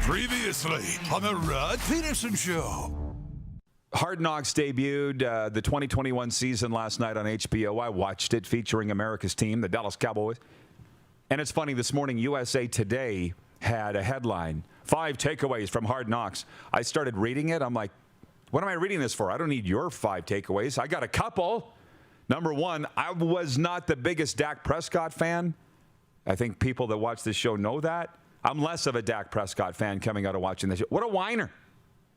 Previously on the Rod Pedersen Show. Hard Knocks debuted the 2021 season last night on HBO. I watched it, featuring America's team, the Dallas Cowboys. And it's funny, this morning, USA Today had a headline, 5 takeaways from Hard Knocks. I started reading it. I'm like, what am I reading this for? I don't need your 5 takeaways. I got a couple. Number one, I was not the biggest Dak Prescott fan. I think people that watch this show know that. I'm less of a Dak Prescott fan coming out of watching this show. What a whiner.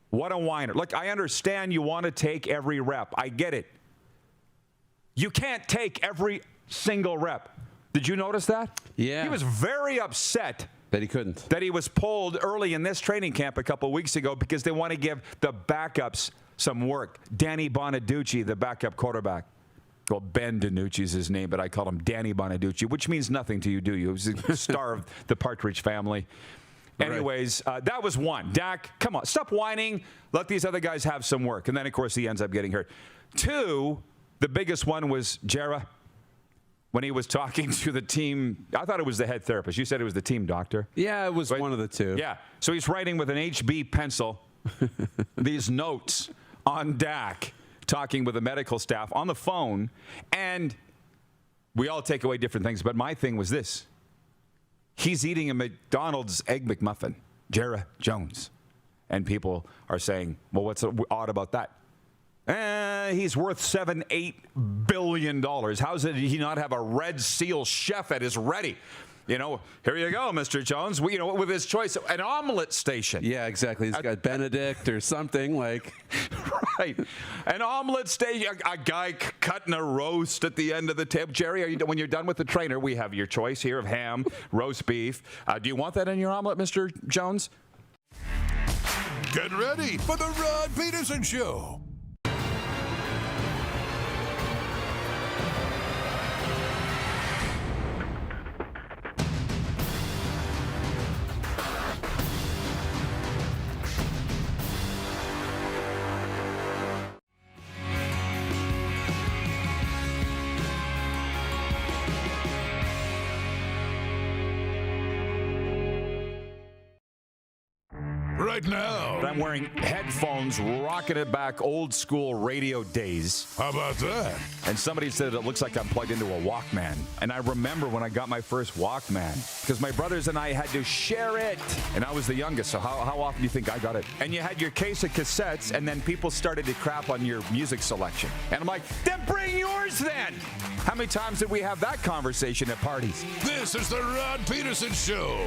What a whiner. Look, I understand you want to take every rep. I get it. You can't take every single rep. Did you notice that? Yeah. He was very upset that he couldn't. That he was pulled early in this training camp a couple weeks ago because they want to give the backups some work. Danny Bonaducci, the backup quarterback. Well, Ben DiNucci's his name, but I call him Danny Bonaducci, which means nothing to you, do you? He was the star of the Partridge Family. Anyways, that was one. Dak, come on, stop whining. Let these other guys have some work. And then, of course, he ends up getting hurt. 2, the biggest one was Jarrah. When he was talking to the team, I thought it was the head therapist. You said it was the team doctor. Yeah, it was one of the two. Yeah. So he's writing with an HB pencil these notes on Dak, talking with the medical staff on the phone. And we all take away different things. But my thing was this. He's eating a McDonald's Egg McMuffin, Jarrah Jones. And people are saying, well, what's odd about that? He's worth $7-8 billion. How did he not have a Red Seal chef at his ready? You know, here you go, Mr. Jones. You know, with his choice, an omelet station. Yeah, exactly. He's got Benedict or something like. Right. An omelet station, a guy cutting a roast at the end of the table. Jerry, when you're done with the trainer, we have your choice here of ham, roast beef. Do you want that in your omelet, Mr. Jones? Get ready for the Rod Pedersen Show. Right now. I'm wearing headphones, rocking it back, old school radio days. How about that? And somebody said it looks like I'm plugged into a Walkman. And I remember when I got my first Walkman, because my brothers and I had to share it. And I was the youngest, so how often do you think I got it? And you had your case of cassettes, and then people started to crap on your music selection. And I'm like, then bring yours then! How many times did we have that conversation at parties? This is the Rod Pedersen Show.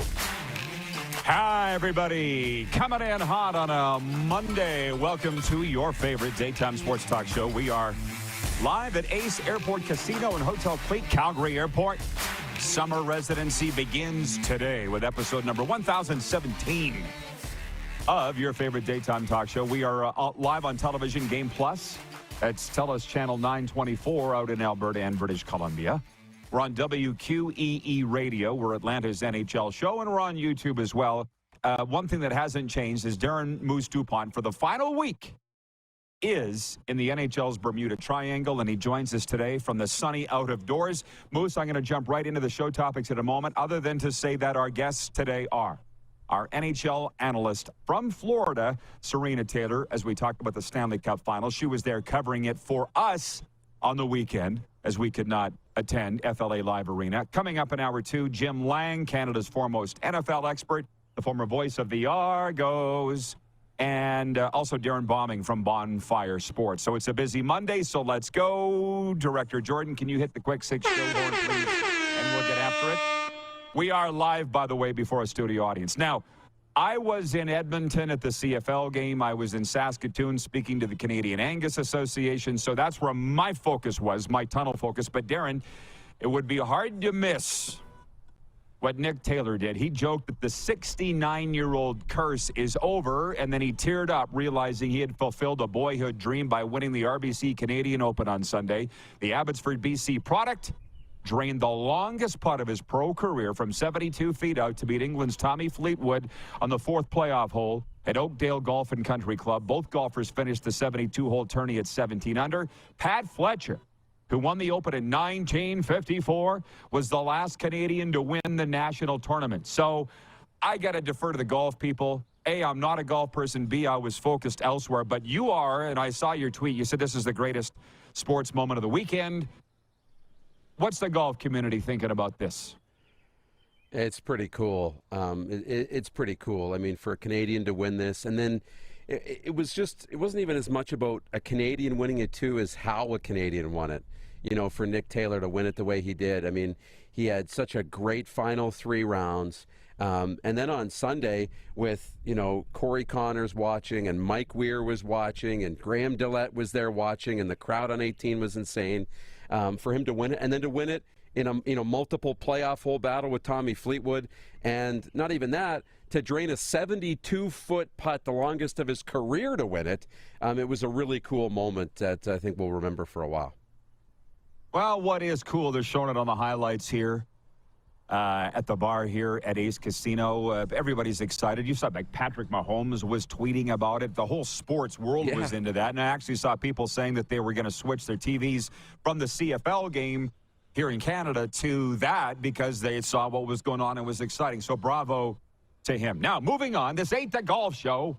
Hi, everybody. Coming in hot on a Monday. Welcome to your favorite daytime sports talk show. We are live at Ace Airport Casino and Hotel Cleat, Calgary Airport. Summer residency begins today with episode number 1017 of your favorite daytime talk show. We are live on television, Game Plus. It's TELUS Channel 924 out in Alberta and British Columbia. We're on WQEE Radio. We're Atlanta's NHL show, and we're on YouTube as well. One thing that hasn't changed is Darrin Moose DuPont for the final week is in the NHL's Bermuda Triangle, and he joins us today from the sunny out of doors. Moose, I'm going to jump right into the show topics in a moment, other than to say that our guests today are our NHL analyst from Florida, Serena Taylor, as we talked about the Stanley Cup Final. She was there covering it for us on the weekend, as we could not attend FLA Live Arena. Coming up in hour 2, Jim Lang, Canada's foremost NFL expert, the former voice of the Argos, and also Darrin Bauming from Bonfire Sports. So it's a busy Monday, so let's go. Director Jordan, can you hit the quick 6 show horn, please? And we'll get after it. We are live, by the way, before a studio audience. Now, I was in Edmonton at the CFL game. I was in Saskatoon speaking to the Canadian Angus Association. So that's where my focus was, my tunnel focus. But Darrin, it would be hard to miss what Nick Taylor did. He joked that the 69-year-old curse is over, and then he teared up, realizing he had fulfilled a boyhood dream by winning the RBC Canadian Open on Sunday. The Abbotsford, BC product drained the longest putt of his pro career from 72 feet out to beat England's Tommy Fleetwood on the 4th playoff hole at Oakdale Golf and Country Club. Both golfers finished the 72-hole tourney at 17 under. Pat Fletcher, who won the Open in 1954, was the last Canadian to win the national tournament. So I got to defer to the golf people. A, I'm not a golf person. B, I was focused elsewhere. But you are, and I saw your tweet. You said this is the greatest sports moment of the weekend. What's the golf community thinking about this? It's pretty cool. It's pretty cool. I mean, for a Canadian to win this, and then it wasn't even as much about a Canadian winning it too as how a Canadian won it. You know, for Nick Taylor to win it the way he did. I mean, he had such a great final 3 rounds. And then on Sunday with, you know, Corey Connors watching and Mike Weir was watching and Graham Dillette was there watching and the crowd on 18 was insane for him to win it. And then to win it in a multiple playoff hole battle with Tommy Fleetwood. And not even that, to drain a 72-foot putt, the longest of his career, to win it. It was a really cool moment that I think we'll remember for a while. Well, what is cool, they're showing it on the highlights here at the bar here at Ace Casino. Everybody's excited. You saw like Patrick Mahomes was tweeting about it. The whole sports world was into that. And I actually saw people saying that they were going to switch their TVs from the CFL game here in Canada to that because they saw what was going on and was exciting. So bravo to him. Now, moving on, this ain't the golf show.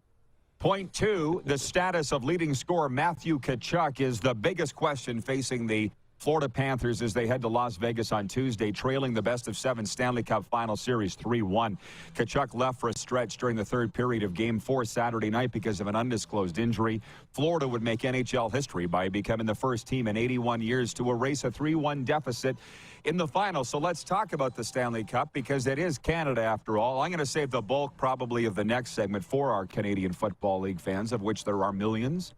Point 2, the status of leading scorer Matthew Tkachuk is the biggest question facing the Florida Panthers as they head to Las Vegas on Tuesday, trailing the best-of-7 Stanley Cup Final Series 3-1. Tkachuk left for a stretch during the third period of Game 4 Saturday night because of an undisclosed injury. Florida would make NHL history by becoming the first team in 81 years to erase a 3-1 deficit in the final. So let's talk about the Stanley Cup because it is Canada after all. I'm going to save the bulk probably of the next segment for our Canadian Football League fans, of which there are millions.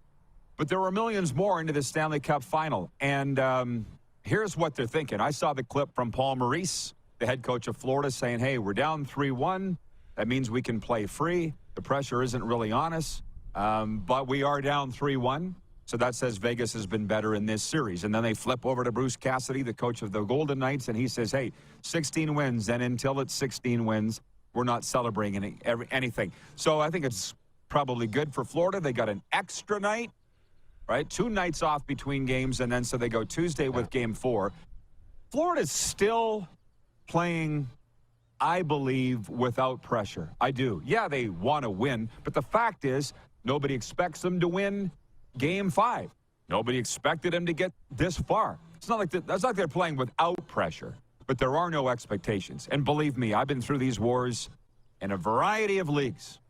But there are millions more into the Stanley Cup Final. And here's what they're thinking. I saw the clip from Paul Maurice, the head coach of Florida, saying, hey, we're down 3-1. That means we can play free. The pressure isn't really on us. But we are down 3-1. So that says Vegas has been better in this series. And then they flip over to Bruce Cassidy, the coach of the Golden Knights, and he says, hey, 16 wins. And until it's 16 wins, we're not celebrating anything. So I think it's probably good for Florida. They got an extra night. Right, 2 nights off between games, and then so they go Tuesday with Game 4. Florida's still playing, I believe, without pressure. I do. Yeah, they want to win, but the fact is nobody expects them to win Game 5. Nobody expected them to get this far. It's not like that's like they're playing without pressure, but there are no expectations. And believe me, I've been through these wars in a variety of leagues.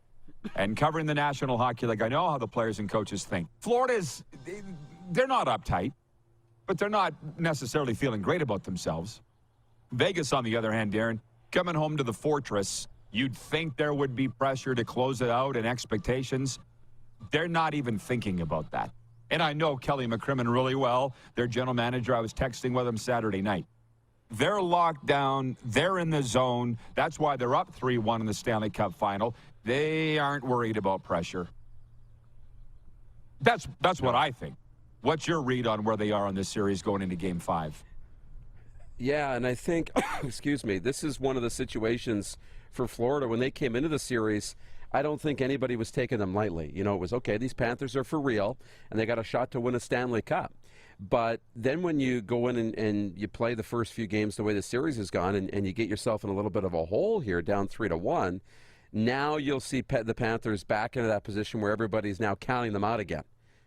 And covering the National Hockey League, I know how the players and coaches think. Florida's, they're not uptight, but they're not necessarily feeling great about themselves. Vegas, on the other hand, Darrin, coming home to the Fortress, you'd think there would be pressure to close it out and expectations. They're not even thinking about that. And I know Kelly McCrimmon really well, their general manager. I was texting with him Saturday night. They're locked down. They're in the zone. That's why they're up 3-1 in the Stanley Cup Final. They aren't worried about pressure. That's what I think. What's your read on where they are on this series going into Game 5? Yeah, and I think, excuse me, this is one of the situations for Florida. When they came into the series, I don't think anybody was taking them lightly. You know, it was, okay, these Panthers are for real, and they got a shot to win a Stanley Cup. But then when you go in and you play the first few games the way the series has gone and you get yourself in a little bit of a hole here, down 3-1, now you'll see the Panthers back into that position where everybody's now counting them out again,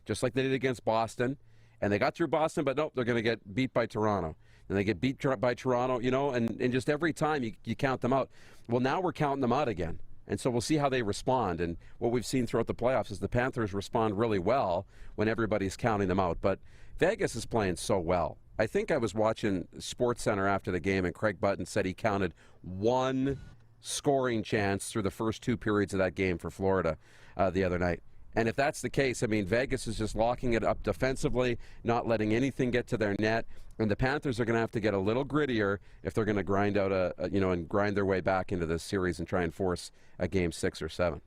just like they did against Boston. And they got through Boston, but nope, they're going to get beat by Toronto. And they get beat by Toronto, you know, and just every time you count them out. Well, now we're counting them out again. And so we'll see how they respond. And what we've seen throughout the playoffs is the Panthers respond really well when everybody's counting them out. But Vegas is playing so well. I think I was watching SportsCenter after the game, and Craig Button said he counted 1 scoring chance through the first 2 periods of that game for Florida the other night. And if that's the case, I mean, Vegas is just locking it up defensively, not letting anything get to their net. And the Panthers are going to have to get a little grittier if they're going to grind out and grind their way back into this series and try and force a Game 6 or 7.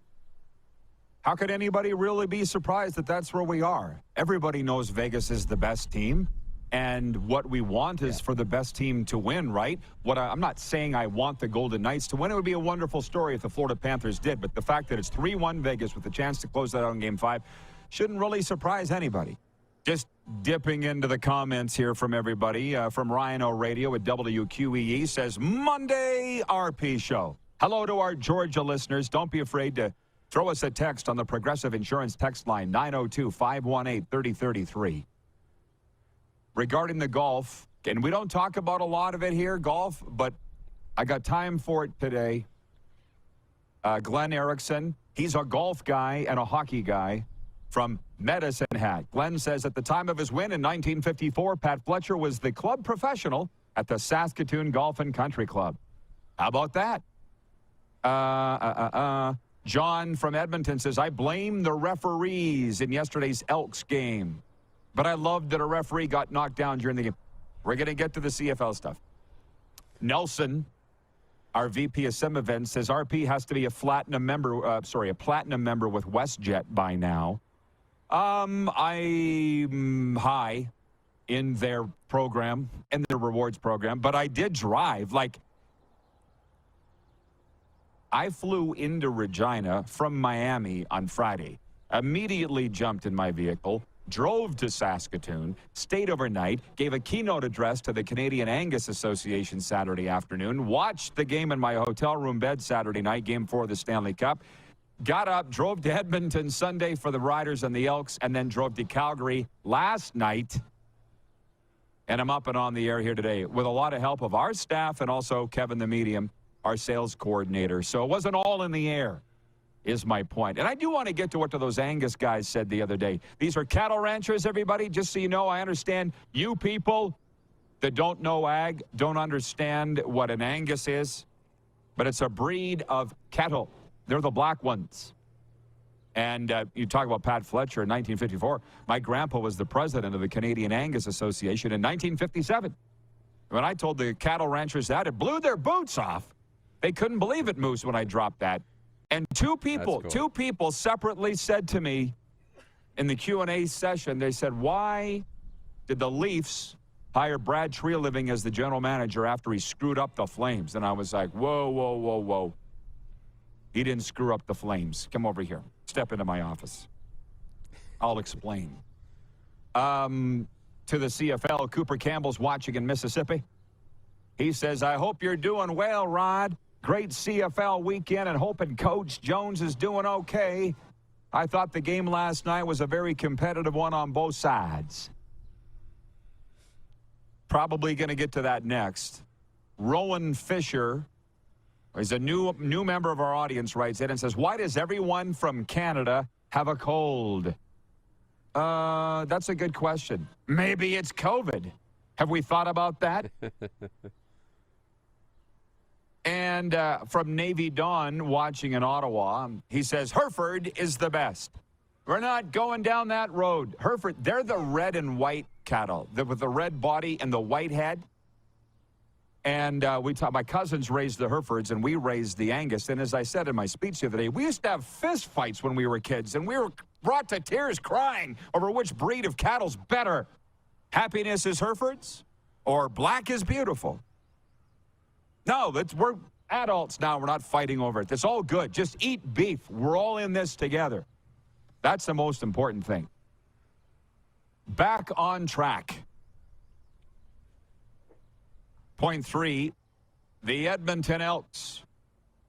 How could anybody really be surprised that that's where we are? Everybody knows Vegas is the best team, and what we want is for the best team to win, right? I'm not saying I want the Golden Knights to win. It would be a wonderful story if the Florida Panthers did, but the fact that it's 3-1 Vegas with a chance to close that out in Game 5 shouldn't really surprise anybody. Just dipping into the comments here from everybody. From Ryan O'Radio at WQEE says, Monday RP show. Hello to our Georgia listeners. Don't be afraid to throw us a text on the Progressive Insurance text line, 902-518-3033. Regarding the golf, and we don't talk about a lot of it here, golf, but I got time for it today. Glenn Erickson, he's a golf guy and a hockey guy from Medicine Hat. Glenn says at the time of his win in 1954, Pat Fletcher was the club professional at the Saskatoon Golf and Country Club. How about that? John from Edmonton says, I blame the referees in yesterday's Elks game, but I loved that a referee got knocked down during the game. We're going to get to the CFL stuff. Nelson, our VP of Sim Events, says RP has to be a platinum member with WestJet by now. I'm high in their program, in their rewards program, but I did drive. I flew into Regina from Miami on Friday, immediately jumped in my vehicle, drove to Saskatoon, stayed overnight, gave a keynote address to the Canadian Angus Association Saturday afternoon, watched the game in my hotel room bed Saturday night, Game 4 of the Stanley Cup, got up, drove to Edmonton Sunday for the Riders and the Elks, and then drove to Calgary last night. And I'm up and on the air here today with a lot of help of our staff and also Kevin the Medium, our sales coordinator. So it wasn't all in the air, is my point. And I do want to get to what those Angus guys said the other day. These are cattle ranchers, everybody. Just so you know, I understand you people that don't know ag don't understand what an Angus is, but it's a breed of cattle. They're the black ones. And you talk about Pat Fletcher in 1954. My grandpa was the president of the Canadian Angus Association in 1957. When I told the cattle ranchers that, it blew their boots off. They couldn't believe it, Moose, when I dropped that. And two people separately said to me in the Q&A session, they said, why did the Leafs hire Brad Treliving as the general manager after he screwed up the Flames? And I was like, whoa, whoa, whoa, whoa. He didn't screw up the Flames. Come over here. Step into my office. I'll explain. To the CFL, Cooper Campbell's watching in Mississippi. He says, I hope you're doing well, Rod. Great CFL weekend and hoping Coach Jones is doing okay. I thought the game last night was a very competitive one on both sides. Probably going to get to that next. Rowan Fisher is a new member of our audience, writes in and says, why does everyone from Canada have a cold? That's a good question. Maybe it's COVID. Have we thought about that? And from Navy Dawn, watching in Ottawa, he says, Hereford is the best. We're not going down that road. Hereford, they're the red and white cattle, with the red body and the white head. And my cousins raised the Herefords, and we raised the Angus. And as I said in my speech the other day, we used to have fist fights when we were kids, and we were brought to tears crying over which breed of cattle's better. Happiness is Herefords, or black is beautiful. No, we're adults now. We're not fighting over it. It's all good. Just eat beef. We're all in this together. That's the most important thing. Back on track. Point 3, the Edmonton Elks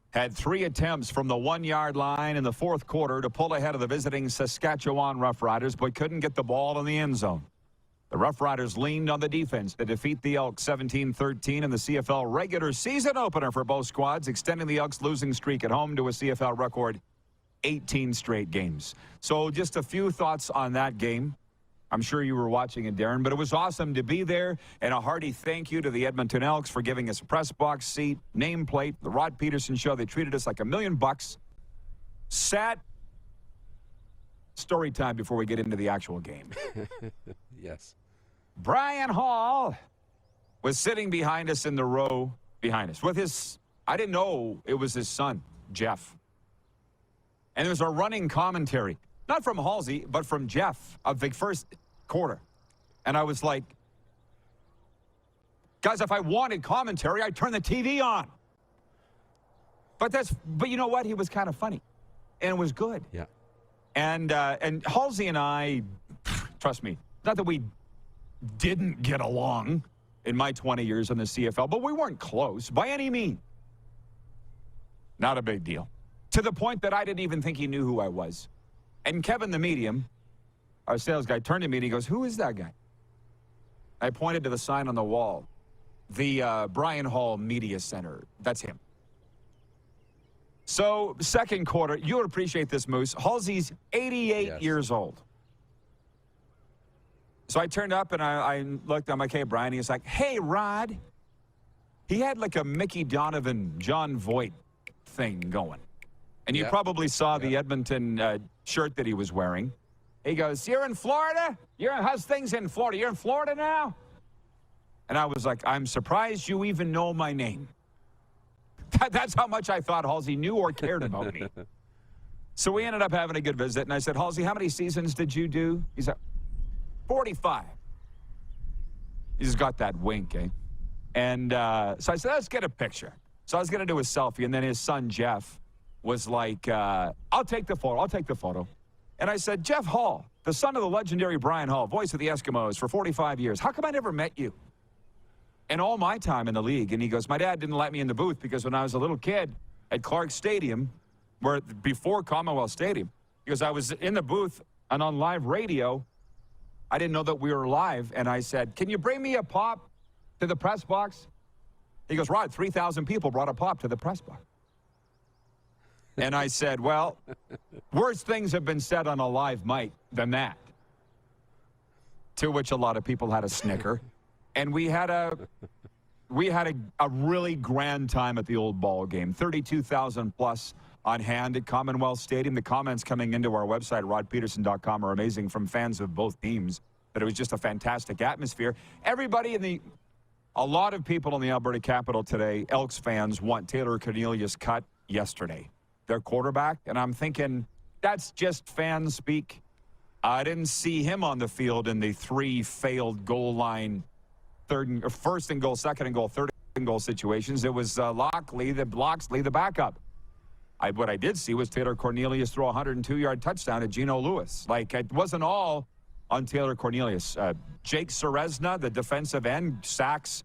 had 3 attempts from the 1-yard line in the fourth quarter to pull ahead of the visiting Saskatchewan Roughriders, but couldn't get the ball in the end zone. The Roughriders leaned on the defense to defeat the Elks 17-13 in the CFL regular season opener for both squads, extending the Elks' losing streak at home to a CFL record 18 straight games. So just a few thoughts on that game. I'm sure you were watching it, Darrin, but it was awesome to be there, and a hearty thank you to the Edmonton Elks for giving us a press box seat, nameplate, the Rod Pedersen show. They treated us like $1 million. Sat story time before we get into the actual game. Yes. Brian Hall was sitting behind us in the row behind us with his, I didn't know it was his son, Jeff. And there was a running commentary, not from Halsey, but from Jeff of the first quarter. And I was like, guys, if I wanted commentary, I'd turn the TV on. But you know what? He was kind of funny, and it was good. Yeah. And Halsey and I, trust me, not that we didn't get along in my 20 years in the CFL, but we weren't close by any means. Not a big deal. To the point that I didn't even think he knew who I was. And Kevin, the medium, our sales guy, turned to me and he goes, "Who is that guy?" I pointed to the sign on the wall. The Bryan Hall Media Center. That's him. So, second quarter, you would appreciate this, Moose. Halsey's 88 years old. So I turned up and I looked. I'm like, "Hey, Brian." He's like, "Hey, Rod." He had like a Mickey Donovan, John Voight thing going. And you probably saw the Edmonton shirt that he was wearing. He goes, "You're in Florida? How's things in Florida? You're in Florida now?" And I was like, "I'm surprised you even know my name." That's how much I thought Halsey knew or cared about me. So we ended up having a good visit. And I said, "Halsey, how many seasons did you do?" He said, 45. He's got that wink, eh? And so I said, "Let's get a picture." So I was going to do a selfie. And then his son, Jeff, was like, I'll take the photo. And I said, "Jeff Hall, the son of the legendary Bryan Hall, voice of the Eskimos for 45 years. How come I never met you in all my time in the league?" And he goes, "My dad didn't let me in the booth because when I was a little kid at Clark Stadium, where before Commonwealth Stadium, because I was in the booth and on live radio, I didn't know that we were live. And I said, 'Can you bring me a pop to the press box?' He goes, 'Rod, 3,000 people brought a pop to the press box.'" And I said, "Well, worse things have been said on a live mic than that." To which a lot of people had a snicker. And we had a really grand time at the old ball game. 32,000 plus on hand at Commonwealth Stadium. The comments coming into our website, rodpedersen.com, are amazing from fans of both teams. That it was just a fantastic atmosphere. A lot of people in the Alberta Capital today, Elks fans, want Taylor Cornelius cut yesterday, their quarterback. And I'm thinking, that's just fan speak. I didn't see him on the field in the 3 failed goal line, first and goal, second and goal, third and goal situations. It was Loxley, the backup. What I did see was Taylor Cornelius throw a 102-yard touchdown to Geno Lewis. Like, it wasn't all on Taylor Cornelius. Jake Serezna, the defensive end, sacks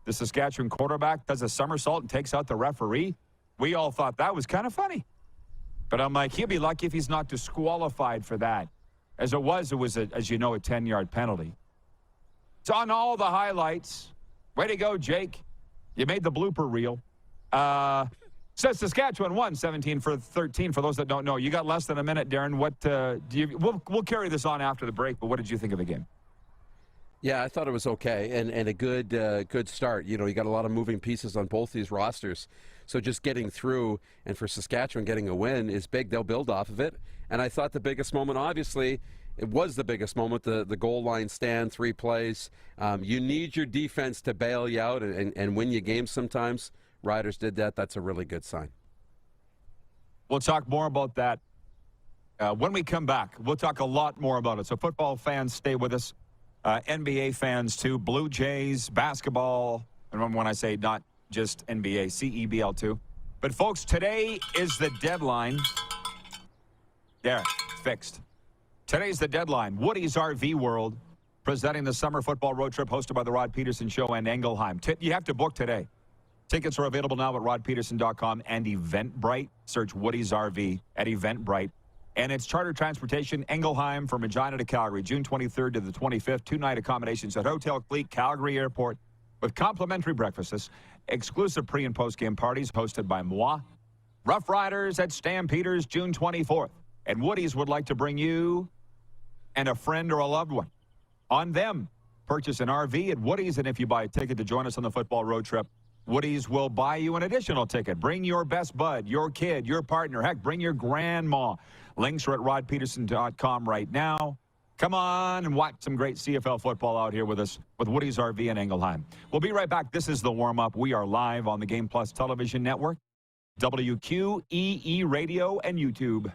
the Saskatchewan quarterback, does a somersault and takes out the referee. We all thought that was kind of funny. But I'm like, he'll be lucky if he's not disqualified for that. As it was, as you know, a 10-yard penalty. It's on all the highlights. Way to go, Jake. You made the blooper reel. Says Saskatchewan won 17-13. For those that don't know, you got less than a minute, Darrin. What we'll carry this on after the break. But what did you think of the game? Yeah, I thought it was okay and a good start. You know, you got a lot of moving pieces on both these rosters. So just getting through and for Saskatchewan getting a win is big. They'll build off of it. And I thought the biggest moment, obviously, it was the biggest moment, the goal line stand, 3 plays. You need your defense to bail you out and win you games sometimes. Riders did that. That's a really good sign. We'll talk more about that when we come back. We'll talk a lot more about it. So football fans, stay with us. NBA fans, too. Blue Jays, basketball. And when I say not just NBA, CEBL, too. But, folks, today is the deadline. There, fixed. Today's the deadline. Woody's RV World presenting the summer football road trip hosted by the Rod Pedersen Show and Engelheim. You have to book today. Tickets are available now at rodpedersen.com and Eventbrite. Search Woody's RV at Eventbrite. And it's charter transportation, Engelheim from Regina to Calgary, June 23rd to the 25th. 2-night accommodations at Hotel Clique, Calgary Airport, with complimentary breakfasts, exclusive pre- and post-game parties hosted by Moi. Rough Riders at Stampeders, June 24th. And Woody's would like to bring you and a friend or a loved one on them. Purchase an RV at Woody's, and if you buy a ticket to join us on the football road trip, Woody's will buy you an additional ticket. Bring your best bud, your kid, your partner. Heck, bring your grandma. Links are at rodpedersen.com right now. Come on and watch some great CFL football out here with us with Woody's RV and Engelheim. We'll be right back. This is the warm-up. We are live on the Game Plus television network, WQEE Radio, and YouTube.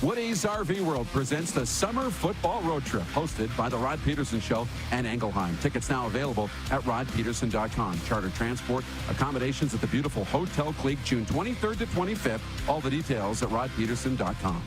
Woody's RV World presents the Summer Football Road Trip, hosted by The Rod Pedersen Show and Engelheim. Tickets now available at rodpedersen.com. Charter transport, accommodations at the beautiful Hotel Clique, June 23rd to 25th. All the details at rodpedersen.com.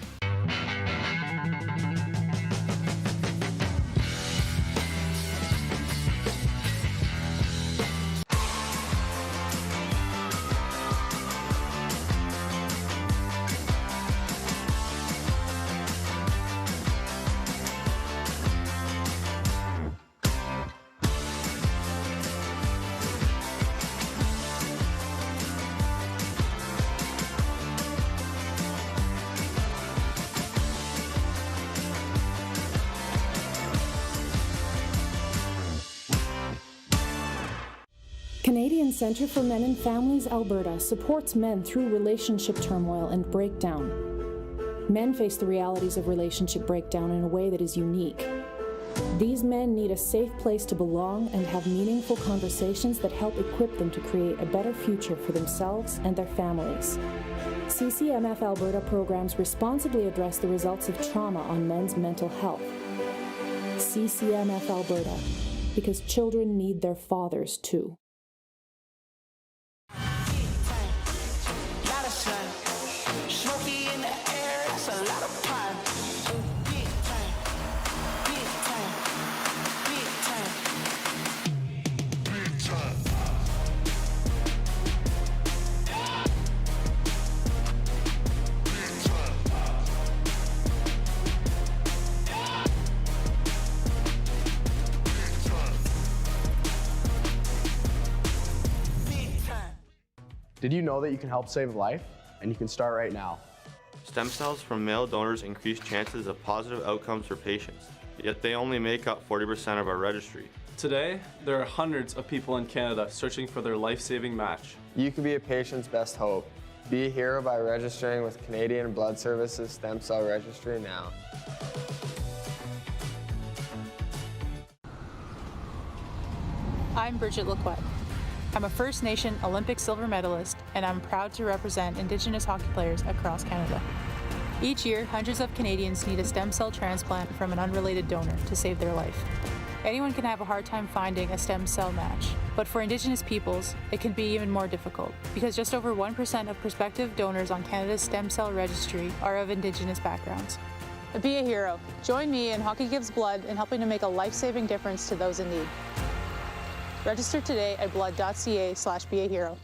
Canadian Centre for Men and Families Alberta supports men through relationship turmoil and breakdown. Men face the realities of relationship breakdown in a way that is unique. These men need a safe place to belong and have meaningful conversations that help equip them to create a better future for themselves and their families. CCMF Alberta programs responsibly address the results of trauma on men's mental health. CCMF Alberta, because children need their fathers too. Did you know that you can help save a life? And you can start right now. Stem cells from male donors increase chances of positive outcomes for patients, yet they only make up 40% of our registry. Today, there are hundreds of people in Canada searching for their life-saving match. You can be a patient's best hope. Be a hero by registering with Canadian Blood Services Stem Cell Registry now. I'm Bridget Lacquette. I'm a First Nation Olympic silver medalist, and I'm proud to represent Indigenous hockey players across Canada. Each year, hundreds of Canadians need a stem cell transplant from an unrelated donor to save their life. Anyone can have a hard time finding a stem cell match, but for Indigenous peoples, it can be even more difficult, because just over 1% of prospective donors on Canada's stem cell registry are of Indigenous backgrounds. Be a hero. Join me in Hockey Gives Blood in helping to make a life-saving difference to those in need. Register today at blood.ca/beahero.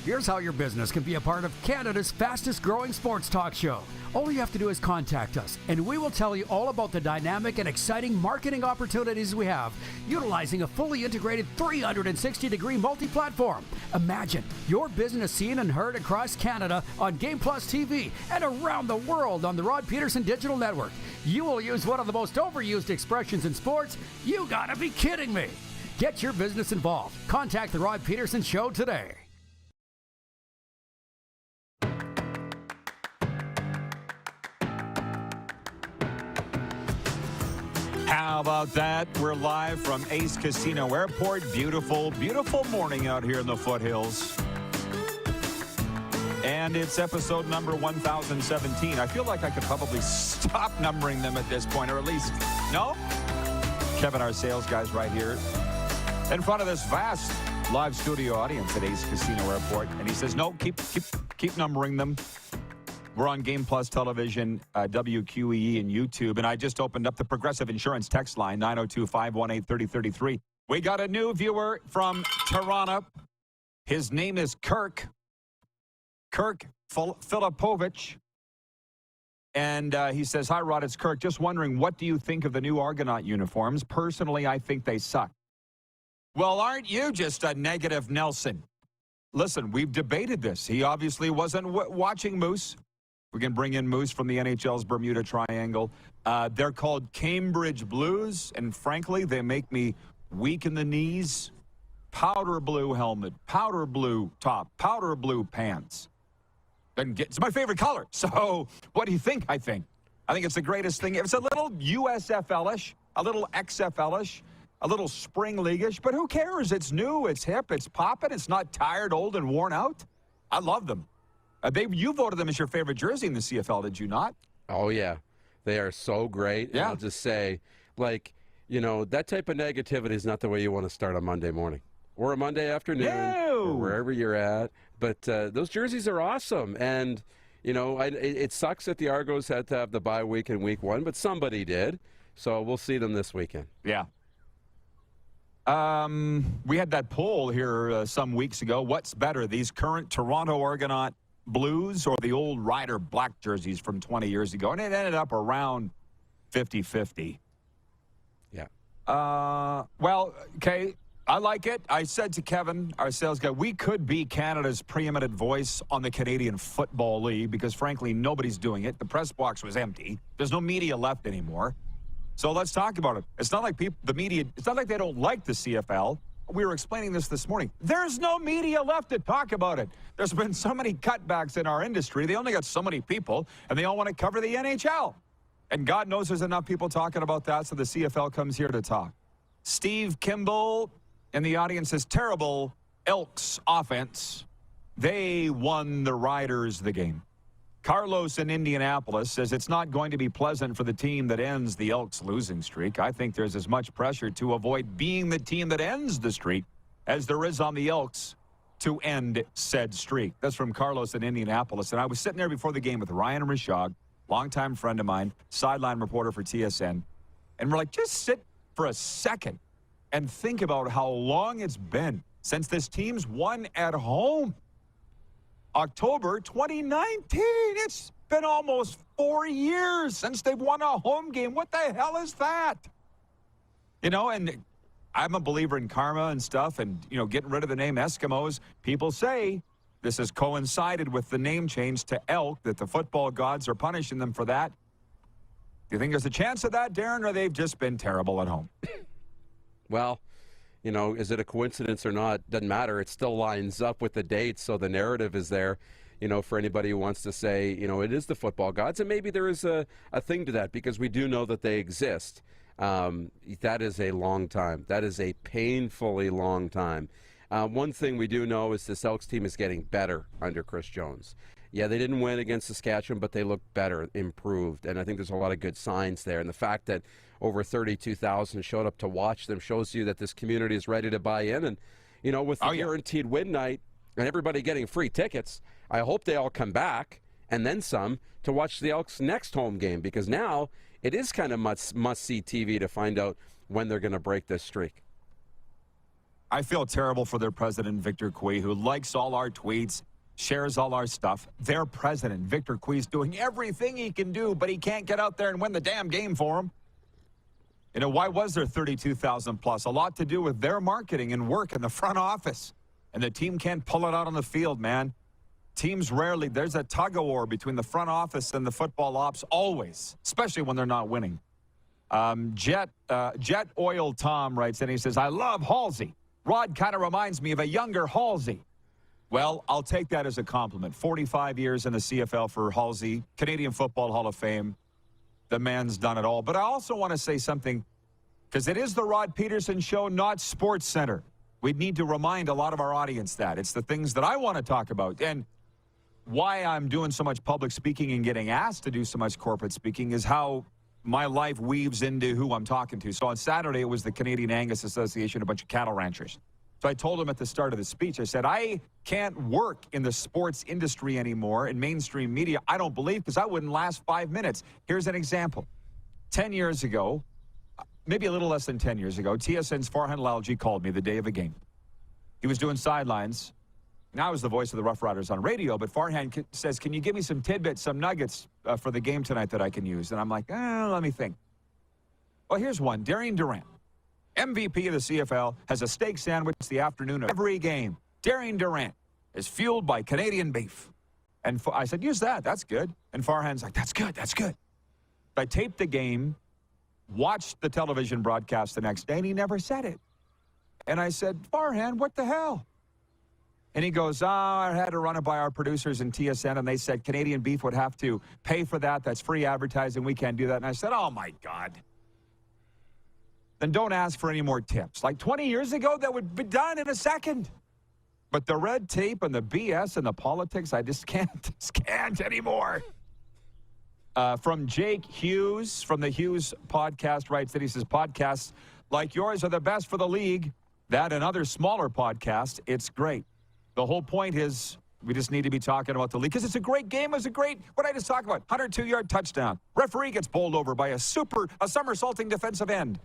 Here's how your business can be a part of Canada's fastest growing sports talk show. All you have to do is contact us, and we will tell you all about the dynamic and exciting marketing opportunities we have, utilizing a fully integrated 360-degree multi-platform. Imagine your business seen and heard across Canada on Game Plus TV and around the world on the Rod Pedersen Digital Network. You will use one of the most overused expressions in sports. You gotta be kidding me. Get your business involved. Contact the Rod Pedersen Show today. How about that? We're live from Ace Casino Airport. Beautiful, beautiful morning out here in the foothills. And it's episode number 1017. I feel like I could probably stop numbering them at this point, or at least, no? Kevin, our sales guy's right here in front of this vast live studio audience at Ace Casino Airport. And he says, no, keep numbering them. We're on Game Plus Television, WQEE, and YouTube. And I just opened up the Progressive Insurance text line, 902-518-3033. We got a new viewer from Toronto. His name is Kirk Filipovich. And he says, hi, Rod, it's Kirk. Just wondering, what do you think of the new Argonaut uniforms? Personally, I think they suck. Well, aren't you just a negative Nelson? Listen, we've debated this. He obviously wasn't watching Moose. We can bring in Moose from the NHL's Bermuda Triangle. They're called Cambridge Blues, and frankly, they make me weak in the knees. Powder blue helmet, powder blue top, powder blue pants. It's my favorite color. So what do you think? I think it's the greatest thing. It's a little USFL-ish, a little XFL-ish, a little spring league-ish, but who cares? It's new, it's hip, it's popping, it's not tired, old, and worn out. I love them. You voted them as your favorite jersey in the CFL, did you not? Oh, yeah. They are so great. Yeah. And I'll just say, like, you know, that type of negativity is not the way you want to start on Monday morning or a Monday afternoon or wherever you're at. But those jerseys are awesome. And, you know, it sucks that the Argos had to have the bye week in week 1, but somebody did. So we'll see them this weekend. Yeah. We had that poll here some weeks ago. What's better, these current Toronto Argonaut Blues or the old Ryder black jerseys from 20 years ago? And it ended up around 50-50. Yeah. Well, okay, I like it. I said to Kevin, our sales guy, we could be Canada's preeminent voice on the Canadian Football League because, frankly, nobody's doing it. The press box was empty. There's no media left anymore. So let's talk about it. It's not like the media, it's not like they don't like the CFL. We were explaining this morning. There's no media left to talk about it. There's been so many cutbacks in our industry. They only got so many people, and they all want to cover the NHL. And God knows there's enough people talking about that, so the CFL comes here to talk. Steve Kimball in the audience says, terrible Elks offense. They won the Riders the game. Carlos in Indianapolis says it's not going to be pleasant for the team that ends the Elks losing streak. I think there's as much pressure to avoid being the team that ends the streak as there is on the Elks to end said streak. That's from Carlos in Indianapolis. And I was sitting there before the game with Ryan Rishog, longtime friend of mine, sideline reporter for TSN. And we're like, just sit for a second and think about how long it's been since this team's won at home. October 2019. It's been almost 4 years since they've won a home game. What the hell is that? You know, and I'm a believer in karma and stuff and, you know, getting rid of the name Eskimos. People say this has coincided with the name change to Elk, that the football gods are punishing them for that. Do you think there's a chance of that, Darrin, or they've just been terrible at home? Well, you know, is it a coincidence or not? Doesn't matter. It still lines up with the dates, so the narrative is there, you know, for anybody who wants to say, you know, it is the football gods. And maybe there is a thing to that because we do know that they exist. That is a long time. That is a painfully long time. One thing we do know is this Elks team is getting better under Chris Jones. Yeah, they didn't win against Saskatchewan, but they look better, improved. And I think there's a lot of good signs there. And the fact that over 32,000 showed up to watch them shows you that this community is ready to buy in. And, you know, with the guaranteed win night and everybody getting free tickets, I hope they all come back and then some to watch the Elks' next home game, because now it is kind of must-see TV to find out when they're going to break this streak. I feel terrible for their president, Victor Cui, who likes all our tweets, shares all our stuff. Their president, Victor Cui, is doing everything he can do, but he can't get out there and win the damn game for them. You know, why was there 32,000 plus? A lot to do with their marketing and work in the front office. And the team can't pull it out on the field, man. Teams rarely, there's a tug-of-war between the front office and the football ops always, especially when they're not winning. Jet Oil Tom writes in, he says, I love Halsey. Rod kind of reminds me of a younger Halsey. Well, I'll take that as a compliment. 45 years in the CFL for Halsey, Canadian Football Hall of Fame. The man's done it all. But I also want to say something, because it is the Rod Pedersen Show, not Sports Center. We need to remind a lot of our audience that. It's the things that I want to talk about. And why I'm doing so much public speaking and getting asked to do so much corporate speaking is how my life weaves into who I'm talking to. So on Saturday, it was the Canadian Angus Association, a bunch of cattle ranchers. So I told them at the start of the speech, I said, I can't work in the sports industry anymore in mainstream media. I don't believe, because I wouldn't last 5 minutes. Here's an example. 10 years ago, maybe a little less than 10 years ago, TSN's Farhan Lalji called me the day of a game. He was doing sidelines. Now I was the voice of the Rough Riders on radio, but Farhan says, can you give me some tidbits, some nuggets for the game tonight that I can use? And I'm like, let me think. Well, here's one. Darrin, MVP of the CFL, has a steak sandwich the afternoon of every game. Darrin is fueled by Canadian beef. And I said, use that. That's good. And Farhan's like, that's good. That's good. I taped the game, watched the television broadcast the next day, and he never said it. And I said, Farhan, what the hell? And he goes, I had to run it by our producers in TSN, and they said Canadian beef would have to pay for that. That's free advertising. We can't do that. And I said, oh, my God. Then don't ask for any more tips. Like 20 years ago, that would be done in a second. But the red tape and the BS and the politics, I just can't anymore. From Jake Hughes from the Hughes podcast writes that he says, podcasts like yours are the best for the league. That and other smaller podcasts, it's great. The whole point is we just need to be talking about the league because it's a great game. It's a great, what did I just talk about? 102-yard touchdown. Referee gets bowled over by a somersaulting defensive end.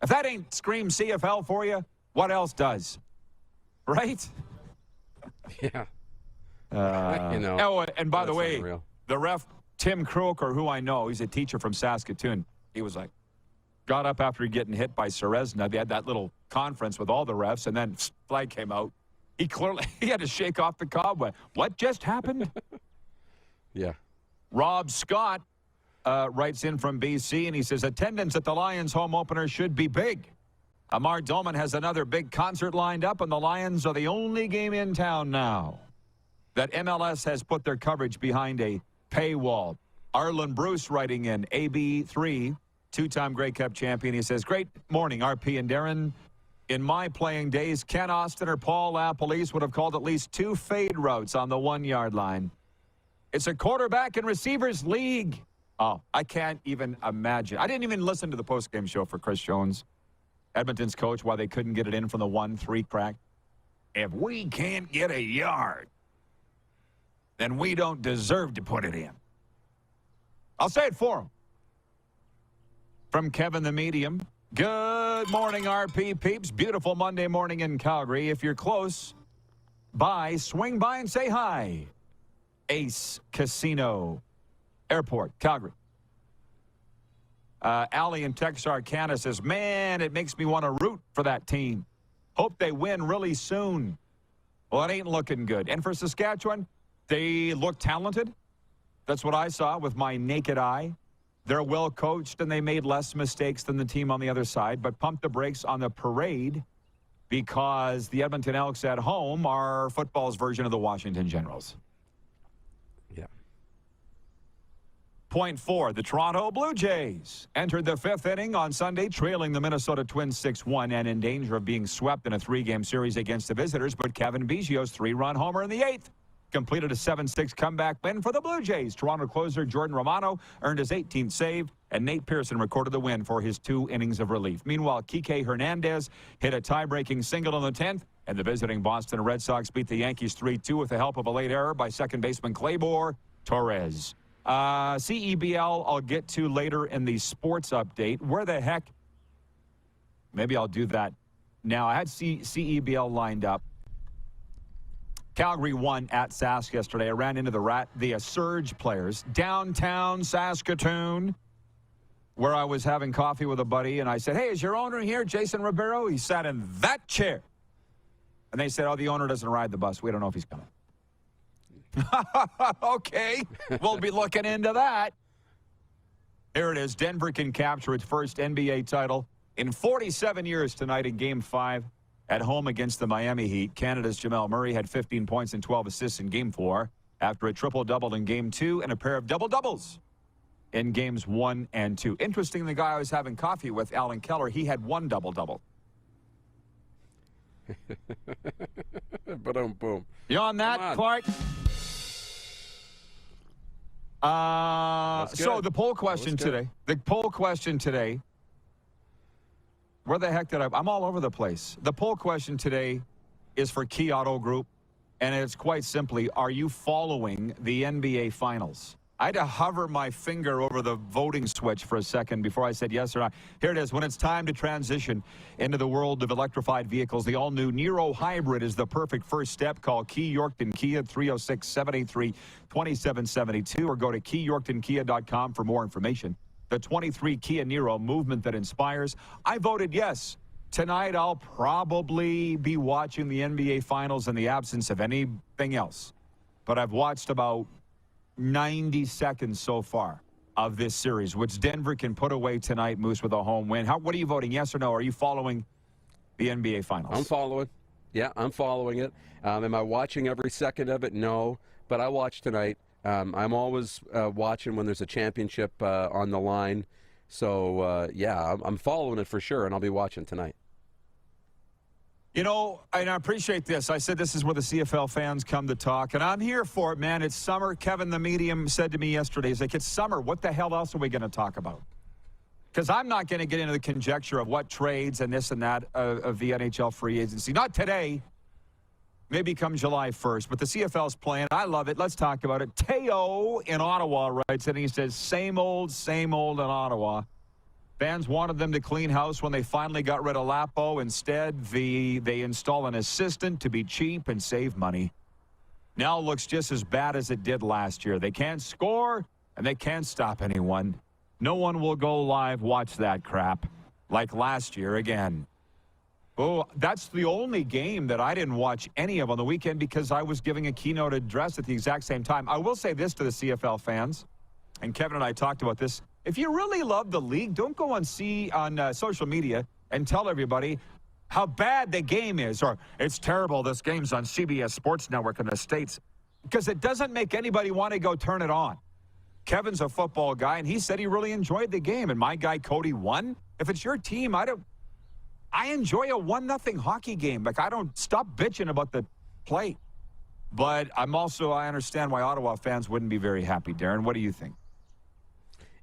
If that ain't scream CFL for you, what else does? Right? Yeah. Oh, and by the way, unreal. the ref, Tim Croker, who I know, he's a teacher from Saskatoon. He was like, got up after getting hit by Serezna. They had that little conference with all the refs, and then flag came out. He had to shake off the cobweb. What just happened? Yeah. Rob Scott writes in from BC, and he says, attendance at the Lions home opener should be big. Amar Dolman has another big concert lined up, and the Lions are the only game in town now that MLS has put their coverage behind a paywall. Arlen Bruce writing in, AB3, two-time Grey Cup champion. He says, great morning, RP and Darrin. In my playing days, Ken Austin or Paul LaPolice would have called at least 2 fade routes on the 1-yard line. It's a quarterback and receivers league. Oh, I can't even imagine. I didn't even listen to the postgame show for Chris Jones, Edmonton's coach, why they couldn't get it in from the 1-3 crack. If we can't get a yard, then we don't deserve to put it in. I'll say it for him. From Kevin the Medium. Good morning, RP peeps. Beautiful Monday morning in Calgary. If you're close by, swing by and say hi. Ace Casino Airport, Calgary. Allie in Texarkana says, man, it makes me want to root for that team. Hope they win really soon. Well, it ain't looking good. And for Saskatchewan, they look talented. That's what I saw with my naked eye. They're well coached, and they made less mistakes than the team on the other side, but pump the brakes on the parade because the Edmonton Elks at home are football's version of the Washington Generals. Yeah. Point 4, the Toronto Blue Jays entered the 5th inning on Sunday, trailing the Minnesota Twins 6-1 and in danger of being swept in a 3-game series against the visitors, but Kevin Biggio's 3-run homer in the 8th completed a 7-6 comeback win for the Blue Jays. Toronto closer Jordan Romano earned his 18th save, and Nate Pearson recorded the win for his 2 innings of relief. Meanwhile, Kike Hernandez hit a tie-breaking single in the 10th, and the visiting Boston Red Sox beat the Yankees 3-2 with the help of a late error by second baseman Claybor Torres. CEBL I'll get to later in the sports update. Where the heck? Maybe I'll do that now. I had CEBL lined up. Calgary won at Sask yesterday. I ran into the Surge players downtown Saskatoon, where I was having coffee with a buddy, and I said, hey, is your owner here, Jason Ribeiro? He sat in that chair. And they said, oh, the owner doesn't ride the bus. We don't know if he's coming. Okay, we'll be looking into that. Here it is. Denver can capture its first NBA title in 47 years tonight in Game 5. At home against the Miami Heat, Canada's Jamal Murray had 15 points and 12 assists in Game 4 after a triple-double in Game 2 and a pair of double-doubles in Games 1 and 2. Interesting, the guy I was having coffee with, Alan Keller, he had 1 double-double. Boom. You on that, Clark? So the poll question today. Where the heck did I'm all over the place. The poll question today is for Key Auto Group, and it's quite simply, are you following the NBA Finals? I had to hover my finger over the voting switch for a second before I said yes or not. Here it is. When it's time to transition into the world of electrified vehicles, the all-new Niro Hybrid is the perfect first step. Call Key Yorkton Kia 306-783-2772 or go to keyyorktonkia.com for more information. The 23 Kia Niro, movement that inspires. I voted yes. Tonight, I'll probably be watching the NBA Finals in the absence of anything else. But I've watched about 90 seconds so far of this series, which Denver can put away tonight, Moose, with a home win. What are you voting, yes or no? Are you following the NBA Finals? I'm following. Yeah, I'm following it. Am I watching every second of it? No. But I watch tonight. I'm always watching when there's a championship on the line. So, yeah, I'm following it for sure, and I'll be watching tonight. You know, and I appreciate this. I said this is where the CFL fans come to talk, and I'm here for it, man. It's summer. Kevin, the medium, said to me yesterday, he's like, it's summer. What the hell else are we going to talk about? Because I'm not going to get into the conjecture of what trades and this and that of the NHL free agency. Not today. Maybe come July 1st. But the CFL's playing. I love it. Let's talk about it. Teo in Ottawa writes, and he says, same old in Ottawa. Fans wanted them to clean house when they finally got rid of Lapo. Instead, they install an assistant to be cheap and save money. Now it looks just as bad as it did last year. They can't score, and they can't stop anyone. No one will go live watch that crap like last year again. Oh, that's the only game that I didn't watch any of on the weekend because I was giving a keynote address at the exact same time. I will say this to the CFL fans, and Kevin and I talked about this. If you really love the league, don't go on social media and tell everybody how bad the game is or it's terrible, this game's on CBS Sports Network in the States, because it doesn't make anybody want to go turn it on. Kevin's a football guy, and he said he really enjoyed the game, and my guy Cody won. If it's your team, I enjoy a 1-0 hockey game. Like, I don't stop bitching about the play. But I understand why Ottawa fans wouldn't be very happy. Darrin, what do you think?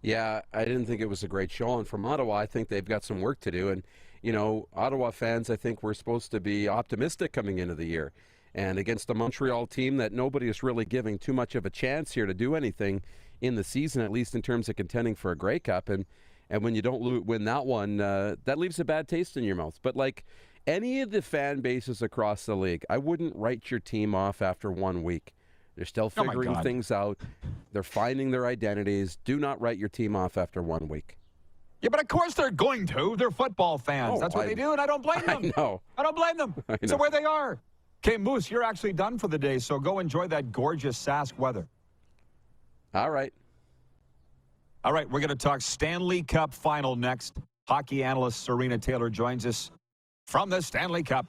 Yeah, I didn't think it was a great showing from Ottawa. I think they've got some work to do. And, you know, Ottawa fans, I think we're supposed to be optimistic coming into the year. And against a Montreal team that nobody is really giving too much of a chance here to do anything in the season, at least in terms of contending for a Grey Cup. And when you don't win that one, that leaves a bad taste in your mouth. But like any of the fan bases across the league, I wouldn't write your team off after 1 week. They're still figuring things out. They're finding their identities. Do not write your team off after 1 week. Yeah, but of course they're going to. They're football fans. That's what they do, and I don't blame them. I know. I don't blame them. It's where they are. Okay, Moose, you're actually done for the day, so go enjoy that gorgeous Sask weather. All right. All right, we're going to talk Stanley Cup Final next. Hockey analyst Serena Taylor joins us from the Stanley Cup.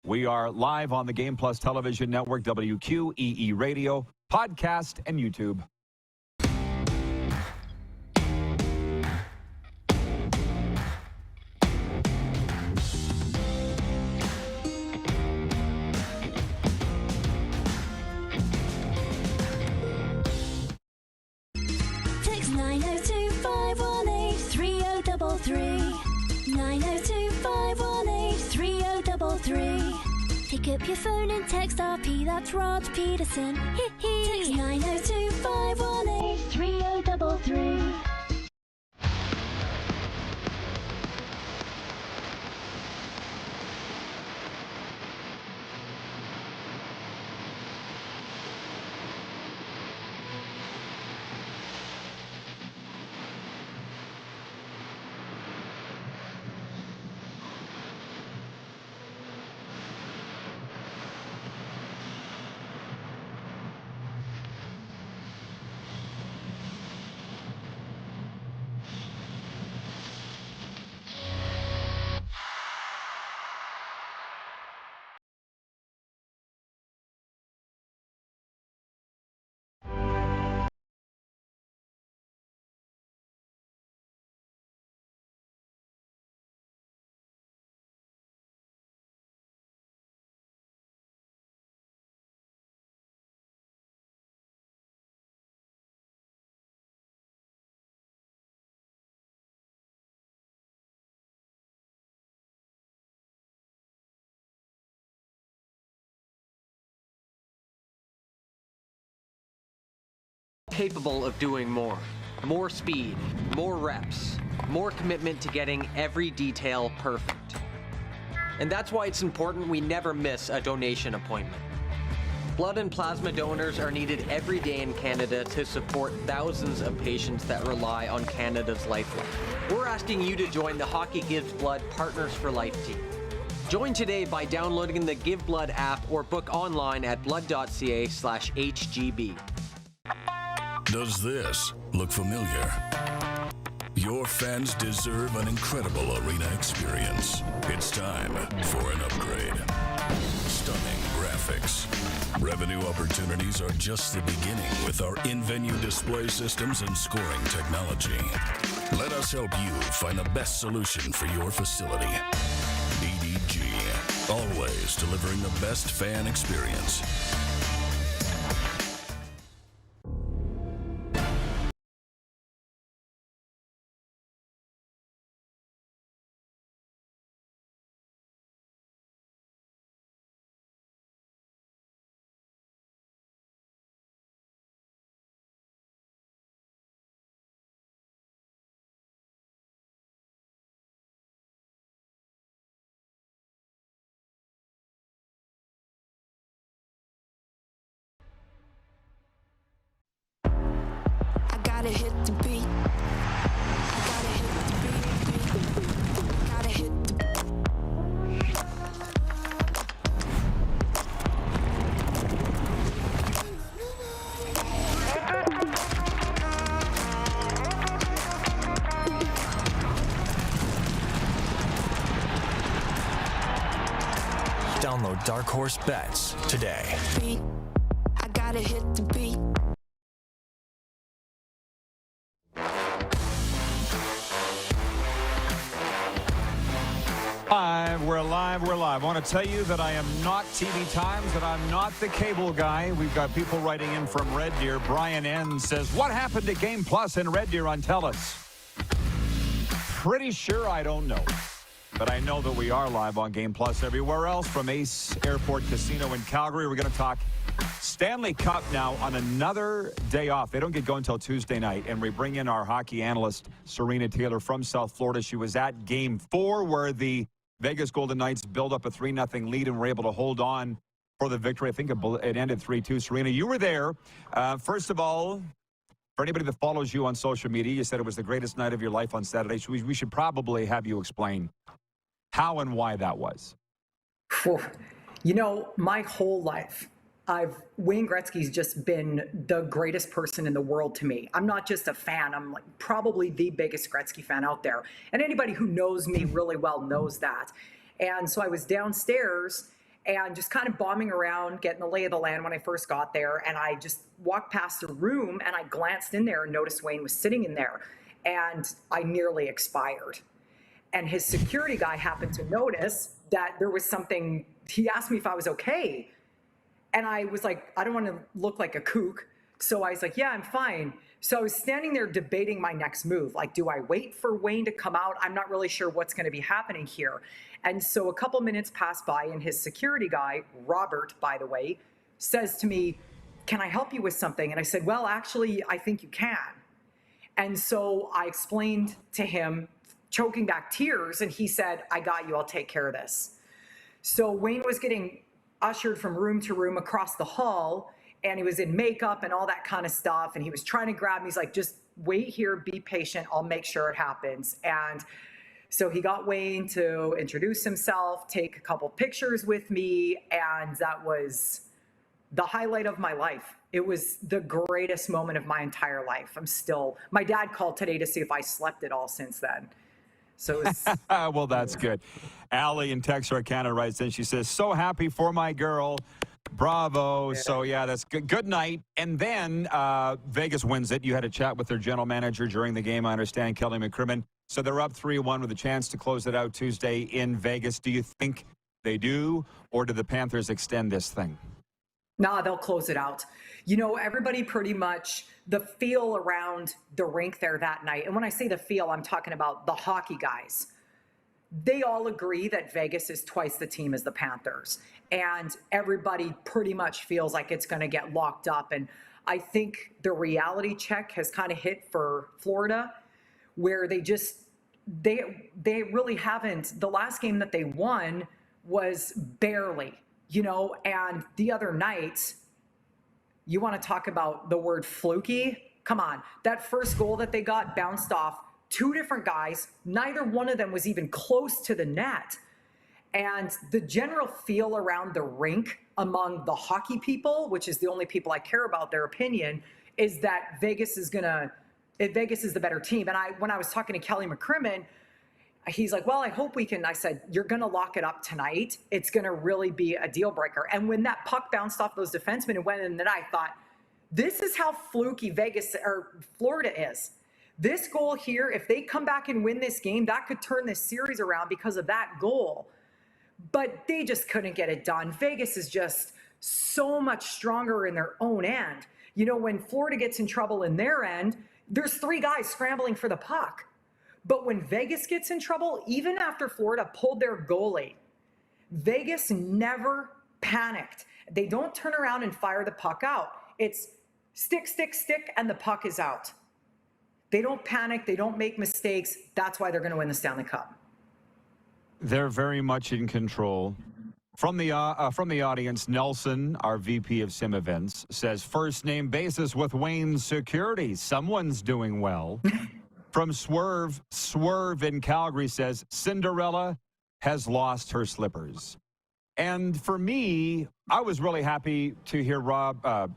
We are live on the Game Plus Television Network, WQEE Radio, podcast, and YouTube. Text 902-518-3033. 902-518-3033. Pick up your phone and text RP, that's Rod Pedersen. Text 902-518-3033. Capable of doing more. More speed, more reps, more commitment to getting every detail perfect. And that's why it's important we never miss a donation appointment. Blood and plasma donors are needed every day in Canada to support thousands of patients that rely on Canada's lifeline. We're asking you to join the Hockey Gives Blood Partners for Life team. Join today by downloading the Give Blood app or book online at blood.ca/HGB. Does this look familiar? Your fans deserve an incredible arena experience. It's time for an upgrade. Stunning graphics. Revenue opportunities are just the beginning with our in-venue display systems and scoring technology. Let us help you find the best solution for your facility. BDG, Always delivering the best fan experience. Gotta hit the beat. Gotta hit the beat. Gotta hit the Download Dark Horse Bets today. beat. I gotta hit the beat. We're live. I want to tell you that I am not TV Times, that I'm not the cable guy. We've got people writing in from Red Deer. Brian N. says, what happened to Game Plus in Red Deer on TELUS? Pretty sure I don't know. But I know that we are live on Game Plus everywhere else from Ace Airport Casino in Calgary. We're going to talk Stanley Cup now on another day off. They don't get going until Tuesday night. And we bring in our hockey analyst, Serena Taylor from South Florida. She was at Game 4 where the Vegas Golden Knights build up a 3-0 lead and were able to hold on for the victory. I think it ended 3-2. Serena, you were there. First of all, for anybody that follows you on social media, you said it was the greatest night of your life on Saturday. So we should probably have you explain how and why that was. You know, my whole life, Wayne Gretzky's just been the greatest person in the world to me. I'm not just a fan. I'm like probably the biggest Gretzky fan out there. And anybody who knows me really well knows that. And so I was downstairs and just kind of bombing around, getting the lay of the land when I first got there. And I just walked past the room and I glanced in there and noticed Wayne was sitting in there. And I nearly expired. And his security guy happened to notice that there was something. He asked me if I was okay. And I was like, I don't want to look like a kook. So I was like, yeah, I'm fine. So I was standing there debating my next move. Like, do I wait for Wayne to come out? I'm not really sure what's going to be happening here. And so a couple minutes passed by and his security guy, Robert, by the way, says to me, can I help you with something? And I said, well, actually, I think you can. And so I explained to him, choking back tears, and he said, I got you. I'll take care of this. So Wayne was getting ushered from room to room across the hall, and he was in makeup and all that kind of stuff, and he was trying to grab me. He's like, just wait here, be patient, I'll make sure it happens. And so he got Wayne to introduce himself, take a couple pictures with me, and that was the highlight of my life. It was the greatest moment of my entire life. My dad called today to see if I slept at all since then. So it's well, that's good. Allie in Texarkana writes in. She says, so happy for my girl. Bravo. Yeah. So, yeah, that's good. Good night. And then Vegas wins it. You had a chat with their general manager during the game, I understand, Kelly McCrimmon. So they're up 3-1 with a chance to close it out Tuesday in Vegas. Do you think they do, or do the Panthers extend this thing? Nah, they'll close it out. You know, everybody pretty much, the feel around the rink there that night, and when I say the feel, I'm talking about the hockey guys. They all agree that Vegas is twice the team as the Panthers. And everybody pretty much feels like it's going to get locked up. And I think the reality check has kind of hit for Florida, where they really haven't. The last game that they won was barely. You know, and the other night, you want to talk about the word fluky? Come on. That first goal that they got bounced off two different guys. Neither one of them was even close to the net. And the general feel around the rink among the hockey people, which is the only people I care about their opinion, is that Vegas is the better team. And when I was talking to Kelly McCrimmon, he's like, well, I hope we can. I said, you're going to lock it up tonight. It's going to really be a deal breaker. And when that puck bounced off those defensemen and went in the net, I thought, this is how fluky Vegas or Florida is. This goal here, if they come back and win this game, that could turn this series around because of that goal. but they just couldn't get it done. Vegas is just so much stronger in their own end. You know, when Florida gets in trouble in their end, there's 3 guys scrambling for the puck. But when Vegas gets in trouble, even after Florida pulled their goalie, Vegas never panicked. They don't turn around and fire the puck out. It's stick, stick, stick, and the puck is out. They don't panic. They don't make mistakes. That's why they're going to win the Stanley Cup. They're very much in control. From the audience, Nelson, our VP of Sim Events, says first name basis with Wayne's security. Someone's doing well. From Swerve in Calgary says Cinderella has lost her slippers. And for me, I was really happy to hear Bill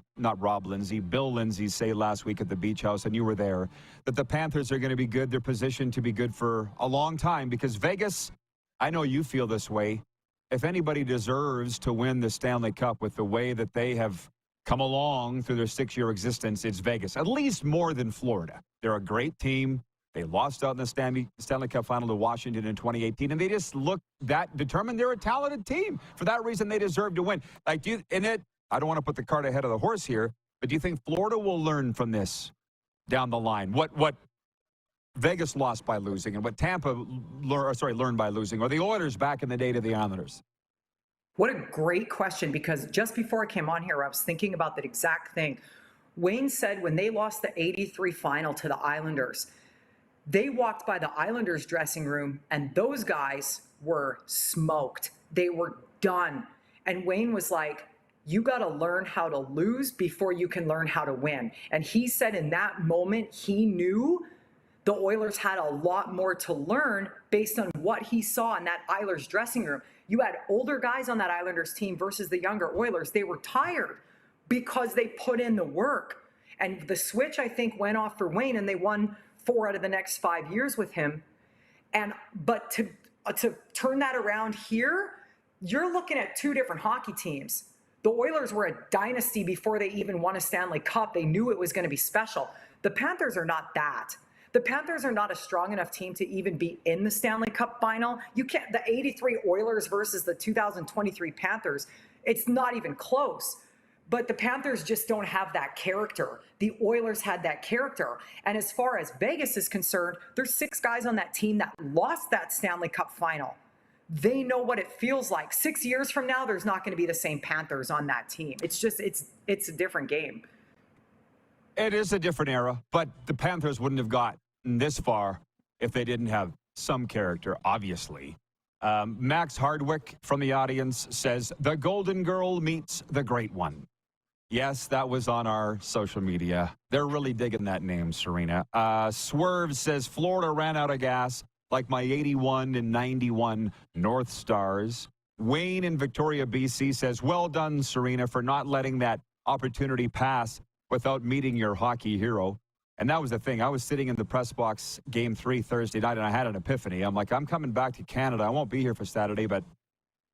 Lindsay say last week at the Beach House, and you were there, that the Panthers are going to be good. They're positioned to be good for a long time because Vegas, I know you feel this way. If anybody deserves to win the Stanley Cup with the way that they have come along through their 6-year existence, it's Vegas, at least more than Florida. They're a great team. They lost out in the Stanley Cup Final to Washington in 2018, and they just look that determined. They're a talented team. For that reason, they deserve to win. I don't want to put the cart ahead of the horse here, but do you think Florida will learn from this down the line? What Vegas lost by losing and what Tampa learned by losing, or the Oilers back in the day to the Islanders? What a great question, because just before I came on here, I was thinking about that exact thing. Wayne said when they lost the 83 final to the Islanders, they walked by the Islanders dressing room and those guys were smoked. They were done. And Wayne was like, you got to learn how to lose before you can learn how to win. And he said in that moment, he knew the Oilers had a lot more to learn based on what he saw in that Islanders dressing room. You had older guys on that Islanders team versus the younger Oilers. They were tired because they put in the work. And the switch, I think, went off for Wayne, and they won 4 out of the next 5 years with him. But to turn that around here, you're looking at 2 different hockey teams. The Oilers were a dynasty before they even won a Stanley Cup. They knew it was going to be special. The Panthers are not that. The Panthers are not a strong enough team to even be in the Stanley Cup Final. You can't. The 83 Oilers versus the 2023 Panthers, it's not even close. But the Panthers just don't have that character. The Oilers had that character. And as far as Vegas is concerned, there's 6 guys on that team that lost that Stanley Cup Final. They know what it feels like. 6 years from now, there's not going to be the same Panthers on that team. It's just, it's a different game. It is a different era, but the Panthers wouldn't have gotten this far if they didn't have some character, obviously. Max Hardwick from the audience says, the Golden Girl meets the Great One. Yes, that was on our social media. They're really digging that name, Serena. Swerve says, Florida ran out of gas like my 81 and 91 North Stars. Wayne in Victoria, BC says, well done, Serena, for not letting that opportunity pass without meeting your hockey hero. And that was the thing. I was sitting in the press box Game 3 Thursday night, and I had an epiphany. I'm like, I'm coming back to Canada. I won't be here for Saturday, but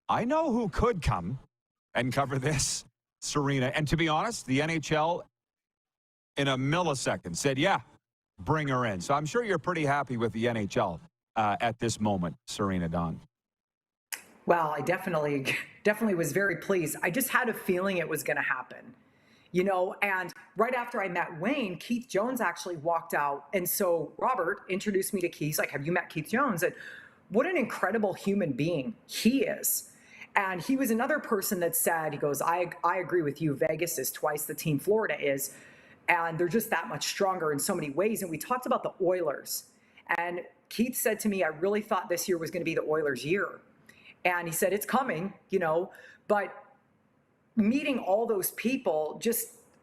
I know who could come and cover this, Serena. And to be honest, the NHL, in a millisecond, said, yeah, bring her in. So I'm sure you're pretty happy with the NHL at this moment, Serena Dawn. Well, I definitely was very pleased. I just had a feeling it was going to happen. You know, and right after I met Wayne, Keith Jones actually walked out. And so Robert introduced me to Keith. He's like, have you met Keith Jones? And what an incredible human being he is. And he was another person that said, he goes, I agree with you. Vegas is twice the team Florida is. And they're just that much stronger in so many ways. And we talked about the Oilers. And Keith said to me, I really thought this year was going to be the Oilers' year. And he said, it's coming, you know, but meeting all those people,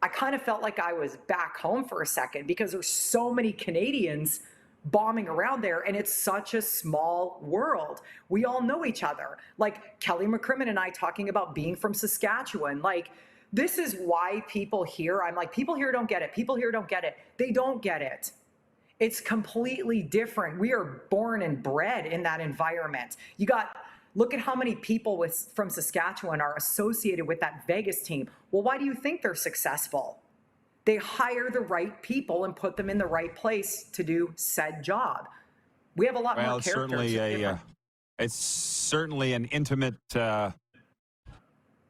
I kind of felt like I was back home for a second because there's so many Canadians bombing around there, and it's such a small world. We all know each other. Like Kelly McCrimmon and I talking about being from Saskatchewan. Like, this is why people here, I'm like, people here don't get it. People here don't get it. They don't get it. It's completely different. We are born and bred in that environment. Look at how many people from Saskatchewan are associated with that Vegas team. Well, why do you think they're successful? They hire the right people and put them in the right place to do said job. We have a lot more characters. It's certainly an intimate, I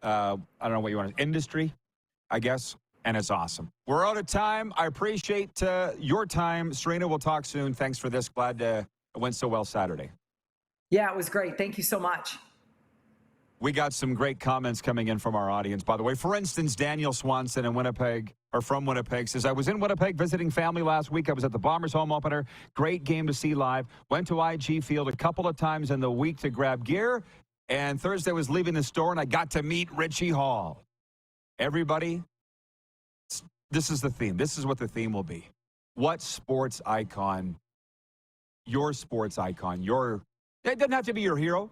don't know what you want to, industry, I guess, and it's awesome. We're out of time. I appreciate your time. Serena, we'll talk soon. Thanks for this. Glad it went so well Saturday. Yeah, it was great. Thank you so much. We got some great comments coming in from our audience, by the way. For instance, Daniel Swanson in Winnipeg, or from Winnipeg, says, I was in Winnipeg visiting family last week. I was at the Bombers home opener. Great game to see live. Went to IG Field a couple of times in the week to grab gear. And Thursday was leaving the store, and I got to meet Richie Hall. Everybody, this is the theme. This is what the theme will be. What sports icon, your sports icon, it doesn't have to be your hero.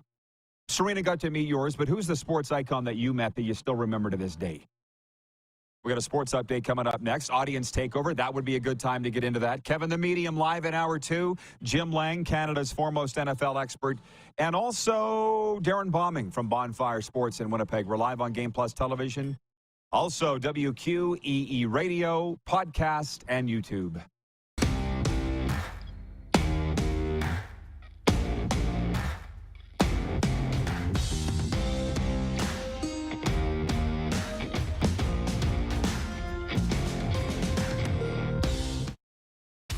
Serena got to meet yours, but who's the sports icon that you met that you still remember to this day? We got a sports update coming up next. Audience takeover. That would be a good time to get into that. Kevin the Medium live in hour 2. Jim Lang, Canada's foremost NFL expert. And also Darrin Bauming from Bonfire Sports in Winnipeg. We're live on Game Plus Television. Also WQEE Radio, podcast, and YouTube.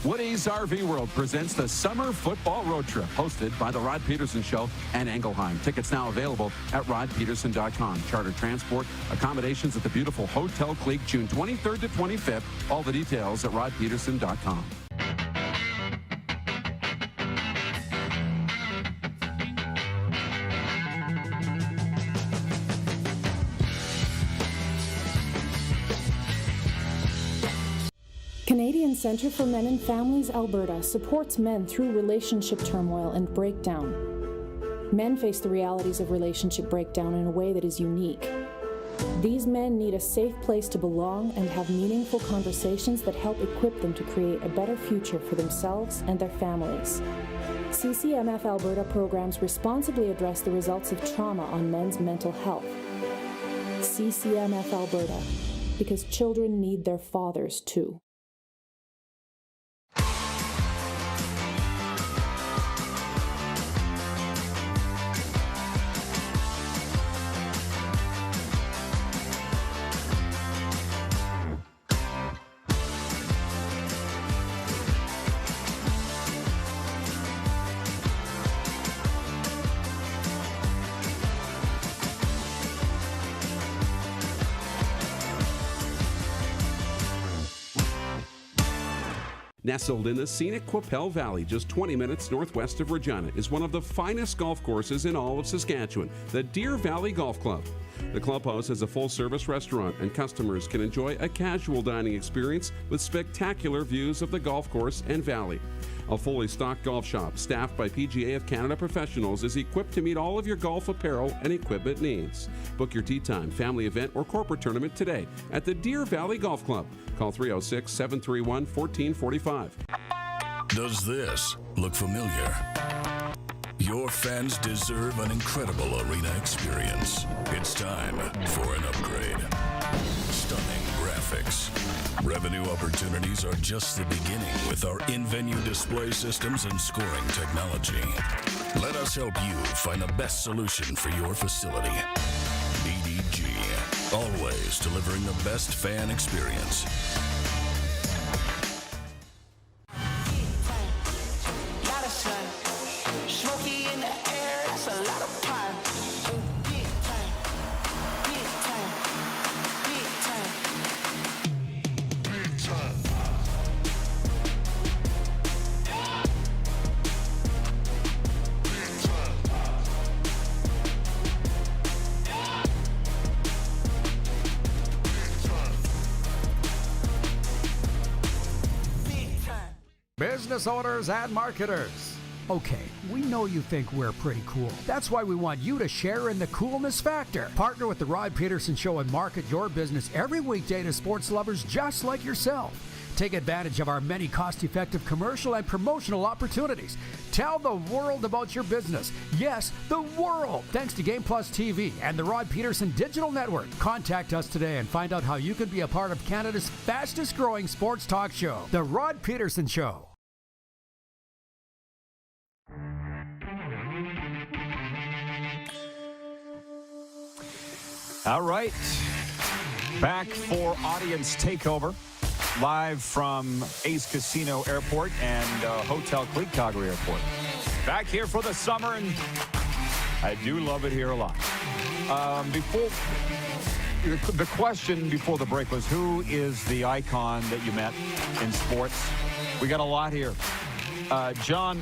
Woody's RV World presents the Summer Football Road Trip, hosted by The Rod Pedersen Show and Engelheim. Tickets now available at rodpedersen.com. Charter transport, accommodations at the beautiful Hotel Clique, June 23rd to 25th. All the details at rodpedersen.com. Canadian Centre for Men and Families Alberta supports men through relationship turmoil and breakdown. Men face the realities of relationship breakdown in a way that is unique. These men need a safe place to belong and have meaningful conversations that help equip them to create a better future for themselves and their families. CCMF Alberta programs responsibly address the results of trauma on men's mental health. CCMF Alberta, because children need their fathers too. Nestled in the scenic Qu'Appelle Valley, just 20 minutes northwest of Regina, is one of the finest golf courses in all of Saskatchewan, the Deer Valley Golf Club. The clubhouse has a full-service restaurant, and customers can enjoy a casual dining experience with spectacular views of the golf course and valley. A fully stocked golf shop, staffed by PGA of Canada professionals, is equipped to meet all of your golf apparel and equipment needs. Book your tee time, family event, or corporate tournament today at the Deer Valley Golf Club. Call 306-731-1445. Does this look familiar? Your fans deserve an incredible arena experience. It's time for an upgrade. Stunning graphics. Revenue opportunities are just the beginning with our in-venue display systems and scoring technology. Let us help you find the best solution for your facility. BDG, always delivering the best fan experience. Business owners and marketers. Okay, we know you think we're pretty cool. That's why we want you to share in the coolness factor. Partner with The Rod Pedersen Show and market your business every weekday to sports lovers just like yourself. Take advantage of our many cost-effective commercial and promotional opportunities. Tell the world about your business. Yes, the world. Thanks to Game Plus TV and the Rod Pedersen Digital Network. Contact us today and find out how you can be a part of Canada's fastest-growing sports talk show, The Rod Pedersen Show. All right. Back for audience takeover. Live from Ace Casino Airport and Hotel Clique Calgary Airport. Back here for the summer, and I do love it here a lot. Before the question before the break was, who is the icon that you met in sports? We got a lot here. John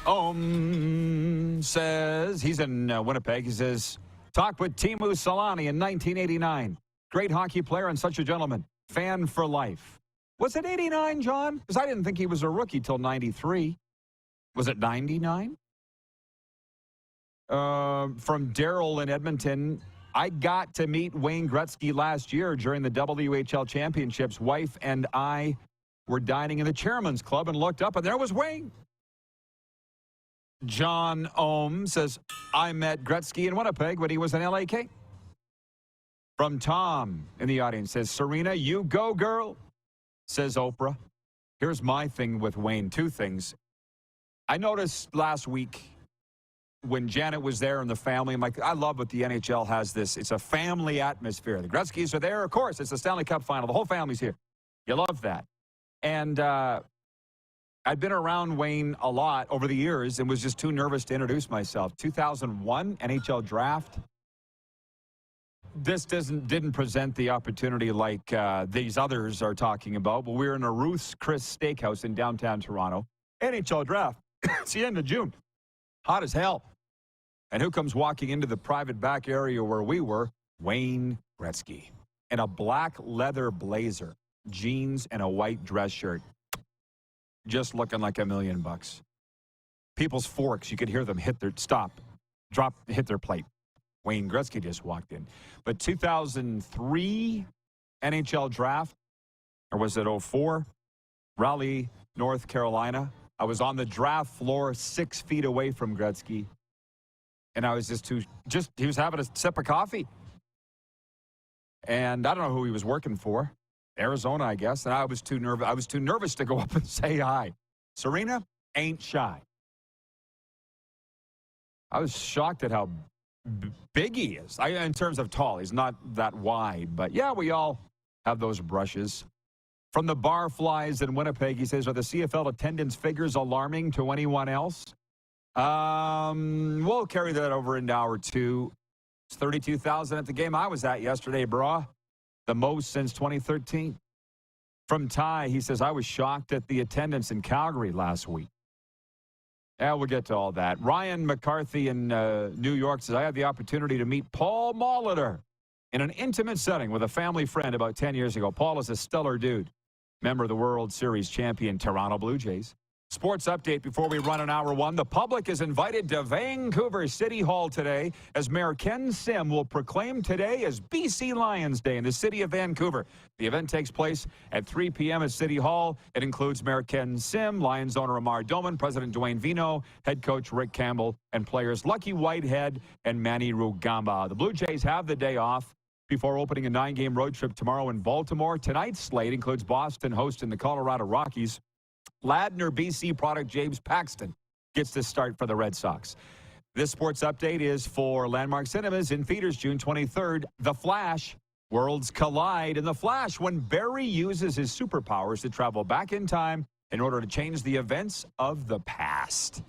Ohm says, he's in Winnipeg. He says, talked with Teemu Selanne in 1989. Great hockey player and such a gentleman. Fan for life. Was it 89, John? Because I didn't think he was a rookie till 93. Was it 99? From Daryl in Edmonton, I got to meet Wayne Gretzky last year during the WHL Championships. Wife and I were dining in the Chairman's Club and looked up, and there was Wayne. John Ohm says, I met Gretzky in Winnipeg when he was in LAK. From Tom in the audience says, Serena, you go, girl, says Oprah. Here's my thing with Wayne, two things. I noticed last week when Janet was there and the family, I'm like, I love what the NHL has this. It's a family atmosphere. The Gretzkys are there, of course. It's the Stanley Cup Final. The whole family's here. You love that. And I'd been around Wayne a lot over the years and was just too nervous to introduce myself. 2001 NHL draft. This didn't present the opportunity like these others are talking about, but we were in a Ruth's Chris Steakhouse in downtown Toronto. NHL draft. It's the end of June. Hot as hell. And who comes walking into the private back area where we were? Wayne Gretzky. In a black leather blazer, jeans, and a white dress shirt. Just looking like $1 million. People's forks, you could hear them hit their hit their plate. Wayne Gretzky just walked in. But 2003 NHL draft, or was it 04? Raleigh, North Carolina. I was on the draft floor 6 feet away from Gretzky. And I was he was having a sip of coffee. And I don't know who he was working for. Arizona, I guess. And I was too nervous to go up and say hi. Serena ain't shy. I was shocked at how big he is. In terms of tall, he's not that wide. But yeah, we all have those brushes. From the Barflies in Winnipeg, he says, are the CFL attendance figures alarming to anyone else? We'll carry that over into hour two. It's 32,000 at the game I was at yesterday, brah. The most since 2013. From Ty, he says, I was shocked at the attendance in Calgary last week. Yeah, we'll get to all that. Ryan McCarthy in New York says, I had the opportunity to meet Paul Molitor in an intimate setting with a family friend about 10 years ago. Paul is a stellar dude, member of the World Series champion Toronto Blue Jays. Sports update before we run an hour one. The public is invited to Vancouver City Hall today as Mayor Ken Sim will proclaim today as BC Lions Day in the city of Vancouver. The event takes place at 3 p.m. at City Hall. It includes Mayor Ken Sim, Lions owner Amar Doman, President Dwayne Vino, head coach Rick Campbell, and players Lucky Whitehead and Manny Rugamba. The Blue Jays have the day off before opening a 9-game road trip tomorrow in Baltimore. Tonight's slate includes Boston hosting the Colorado Rockies. Ladner BC product James Paxton gets the start for the Red Sox. This sports update is for Landmark Cinemas in theaters June 23rd. The Flash. Worlds collide in The Flash when Barry uses his superpowers to travel back in time in order to change the events of the past.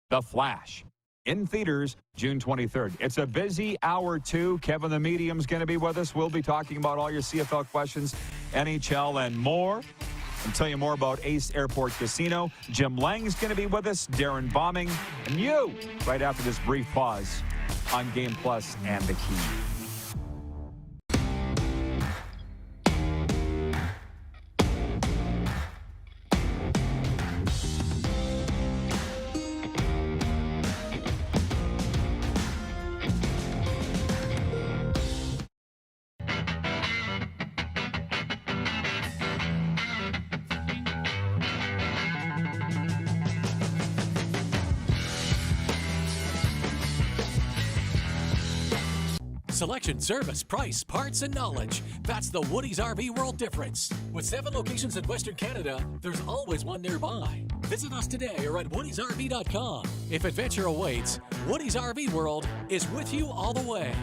The Flash. In theaters June 23rd. It's a busy hour two. Kevin the Medium's going to be with us. We'll be talking about all your CFL questions, NHL, and more. I'll tell you more about Ace Airport Casino. Jim Lang's going to be with us, Darrin Bauming, and you right after this brief pause on Game Plus and the Key. Selection, service, price, parts, and knowledge. That's the Woody's RV World difference. With 7 locations in Western Canada, there's always one nearby. Visit us today or at woodysrv.com. If adventure awaits, Woody's RV World is with you all the way.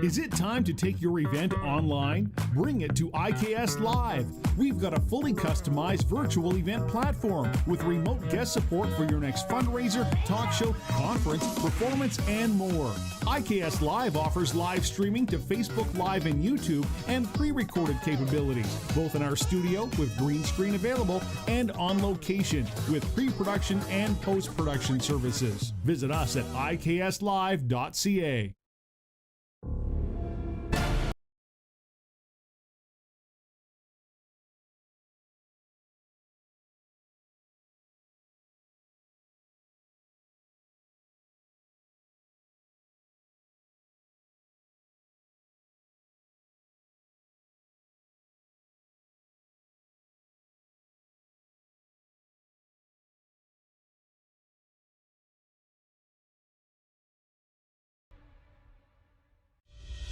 Is it time to take your event online? Bring it to IKS Live. We've got a fully customized virtual event platform with remote guest support for your next fundraiser, talk show, conference, performance, and more. IKS Live offers live streaming to Facebook Live and YouTube and pre-recorded capabilities, both in our studio with green screen available and on location with pre-production and post-production services. Visit us at ikslive.ca.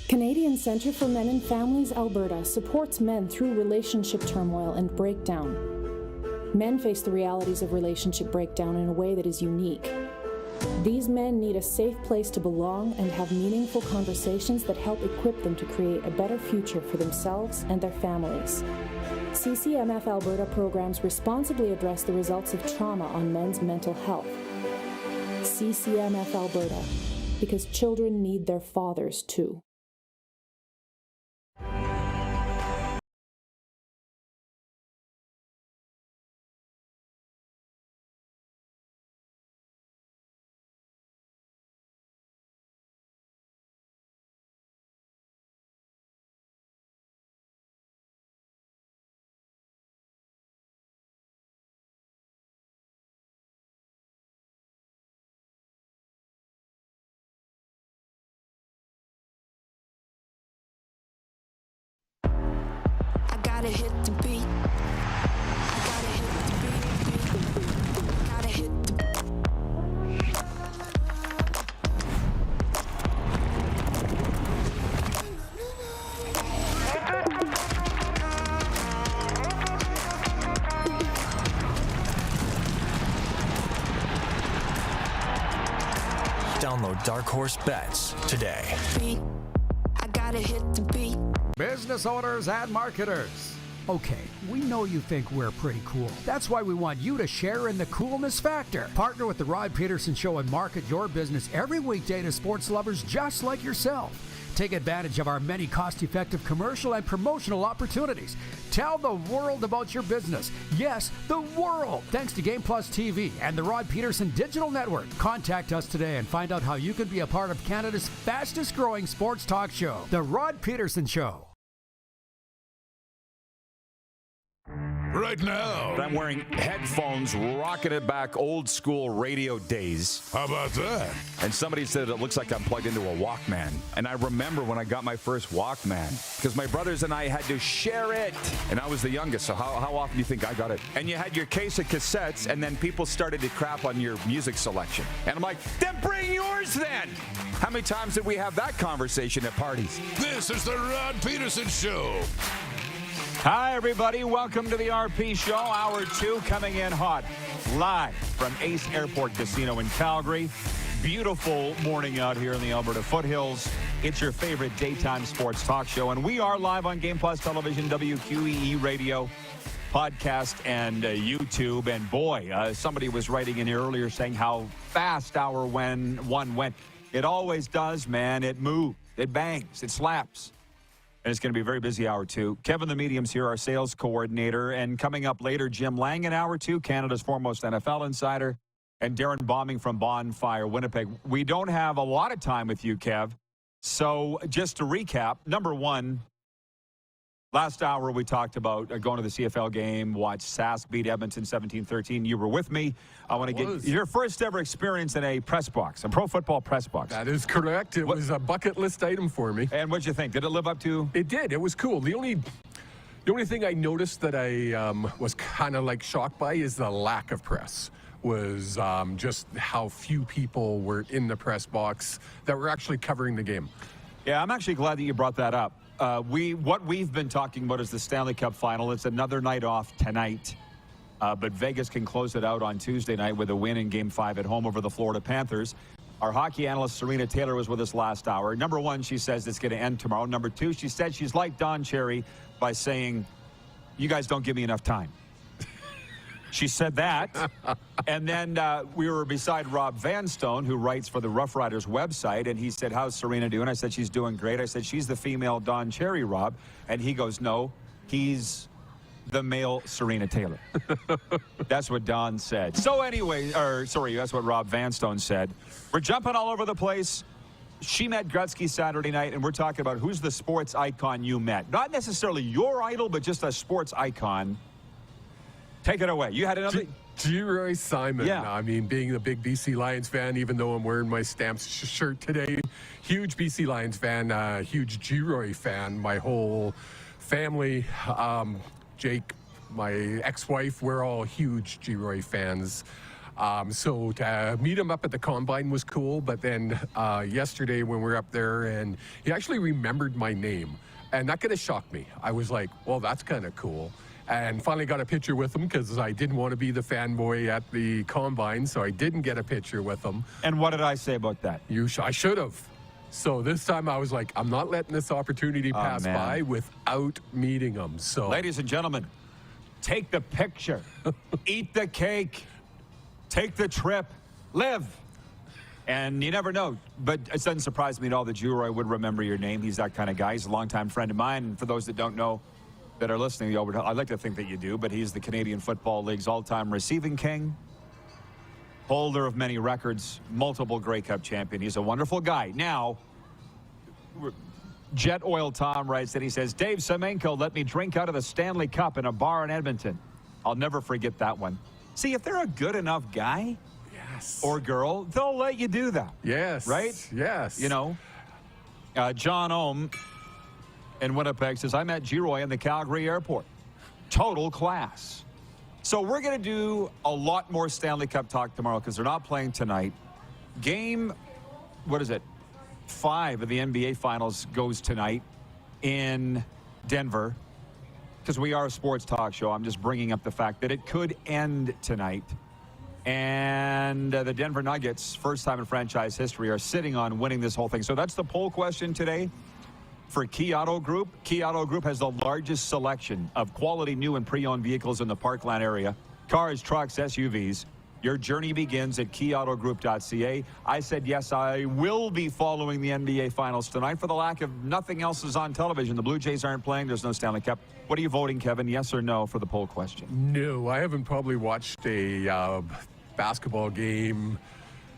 Canadian Centre for Men and Families Alberta supports men through relationship turmoil and breakdown. Men face the realities of relationship breakdown in a way that is unique. These men need a safe place to belong and have meaningful conversations that help equip them to create a better future for themselves and their families. CCMF Alberta programs responsibly address the results of trauma on men's mental health. CCMF Alberta, because children need their fathers too. Gotta hit the beat. Gotta hit the beat. Gotta hit the Download Dark Horse Bets today. I gotta hit the beat. Business owners and marketers. Okay, we know you think we're pretty cool. That's why we want you to share in the coolness factor. Partner with the Rod Pedersen Show and market your business every weekday to sports lovers just like yourself. Take advantage of our many cost-effective commercial and promotional opportunities. Tell the world about your business. Yes, the world. Thanks to Game Plus TV and the Rod Pedersen Digital Network. Contact us today and find out how you can be a part of Canada's fastest-growing sports talk show, The Rod Pedersen Show. Right now, I'm wearing headphones, rocking it back old school radio days. How about that? And somebody said it looks like I'm plugged into a Walkman. And I remember when I got my first Walkman, because my brothers and I had to share it. And I was the youngest, so how often do you think I got it? And you had your case of cassettes, and then people started to crap on your music selection. And I'm like, then bring yours then! How many times did we have that conversation at parties? This is the Rod Pedersen Show. Hi, everybody. Welcome to the RP Show. Hour 2 coming in hot. Live from Ace Airport Casino in Calgary. Beautiful morning out here in the Alberta foothills. It's your favorite daytime sports talk show. And we are live on Game Plus Television, WQEE Radio, podcast, and YouTube. And boy, somebody was writing in here earlier saying how fast hour one went. It always does, man. It moves. It bangs. It slaps. And it's going to be a very busy hour 2. Kevin the Medium's here, our sales coordinator. And coming up later, Jim Lang in hour 2, Canada's foremost NFL insider. And Darrin Bauming from Bonfire, Winnipeg. We don't have a lot of time with you, Kev. So just to recap, number one, last hour we talked about going to the CFL game, watch Sask beat Edmonton 17-13. You were with me. I want to get your first ever experience in a press box, a pro football press box. That is correct. It was a bucket list item for me. And what'd you think? Did it live up to? It did. It was cool. The only thing I noticed that I was kind of like shocked by is the lack of press. Was just how few people were in the press box that were actually covering the game. Yeah, I'm actually glad that you brought that up. What we've been talking about is the Stanley Cup Final. It's another night off tonight, but Vegas can close it out on Tuesday night with a win in Game 5 at home over the Florida Panthers. Our hockey analyst, Serena Taylor, was with us last hour. Number one, she says it's going to end tomorrow. Number two, she said she's like Don Cherry by saying, you guys don't give me enough time. She said that. And then we were beside Rob Vanstone, who writes for the Rough Riders website, and he said, how's Serena doing? I said, she's doing great. I said, she's the female Don Cherry, Rob. And he goes, no, he's the male Serena Taylor. That's what Don said. So anyway, that's what Rob Vanstone said. We're jumping all over the place. She met Gretzky Saturday night, and we're talking about who's the sports icon you met. Not necessarily your idol, but just a sports icon. Take it away. You had another... G-Roy Simon. Yeah. I mean, being a big BC Lions fan, even though I'm wearing my Stamps shirt today, huge BC Lions fan, huge G-Roy fan. My whole family, Jake, my ex-wife, we're all huge G-Roy fans. So to meet him up at the Combine was cool, but then yesterday when we were up there, and he actually remembered my name, and that kind of shocked me. I was like, well, that's kind of cool. And finally got a picture with him because I didn't want to be the fanboy at the Combine, so I didn't get a picture with him. And what did I say about that? I should have. So this time I was like, I'm not letting this opportunity pass by without meeting him. So, ladies and gentlemen, take the picture, eat the cake, take the trip, live. And you never know, but it doesn't surprise me at all that G-Roy would remember your name. He's that kind of guy. He's a longtime friend of mine. And for those that don't know, that are listening, I'd like to think that you do, but he's the Canadian Football League's all-time receiving king, holder of many records, multiple Grey Cup champion. He's a wonderful guy. Now, Jet Oil Tom writes that he says, Dave Semenko let me drink out of the Stanley Cup in a bar in Edmonton. I'll never forget that one. See, if they're a good enough guy or girl, they'll let you do that. Yes. Right? Yes. You know, John Ohm in Winnipeg says, I met G-Roy in the Calgary airport. Total class. So we're going to do a lot more Stanley Cup talk tomorrow because they're not playing tonight. Game, 5 of the NBA Finals goes tonight in Denver because we are a sports talk show. I'm just bringing up the fact that it could end tonight. And the Denver Nuggets, first time in franchise history, are sitting on winning this whole thing. So that's the poll question today. For Key Auto Group, Key Auto Group has the largest selection of quality new and pre-owned vehicles in the Parkland area. Cars, trucks, SUVs. Your journey begins at keyautogroup.ca. I said, yes, I will be following the NBA Finals tonight for the lack of nothing else is on television. The Blue Jays aren't playing. There's no Stanley Cup. What are you voting, Kevin? Yes or no for the poll question? No, I haven't probably watched a basketball game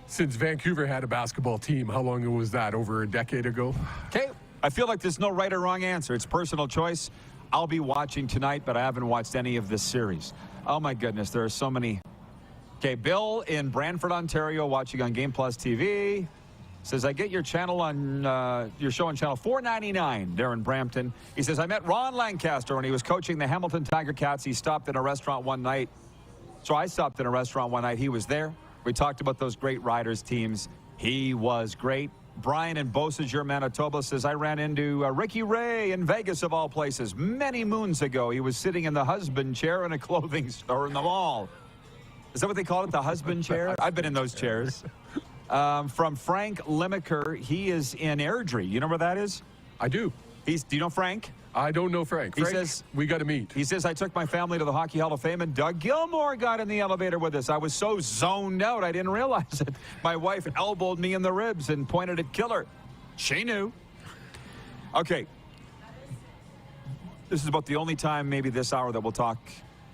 since Vancouver had a basketball team. How long was that? Over a decade ago? Okay. I feel like there's no right or wrong answer. It's personal choice. I'll be watching tonight, but I haven't watched any of this series. Oh, my goodness. There are so many. Okay, Bill in Brantford, Ontario, watching on Game Plus TV. Says, I get your channel on your show on channel 499 there in Brampton. He says, I met Ron Lancaster when he was coaching the Hamilton Tiger Cats. He stopped in a restaurant one night. So I stopped in a restaurant one night. He was there. We talked about those great Riders teams. He was great. Brian in Beausejour, Manitoba says, I ran into Ricky Ray in Vegas, of all places, many moons ago. He was sitting in the husband chair in a clothing store in the mall. Is that what they call it, the husband chair? I've been in those chairs. From Frank Limaker, he is in Airdrie. You know where that is? I do. Do you know Frank? I don't know Frank. He says, we got to meet. He says, I took my family to the Hockey Hall of Fame, and Doug Gilmour got in the elevator with us. I was so zoned out, I didn't realize it. My wife elbowed me in the ribs and pointed at Killer. She knew. Okay. This is about the only time maybe this hour that we'll talk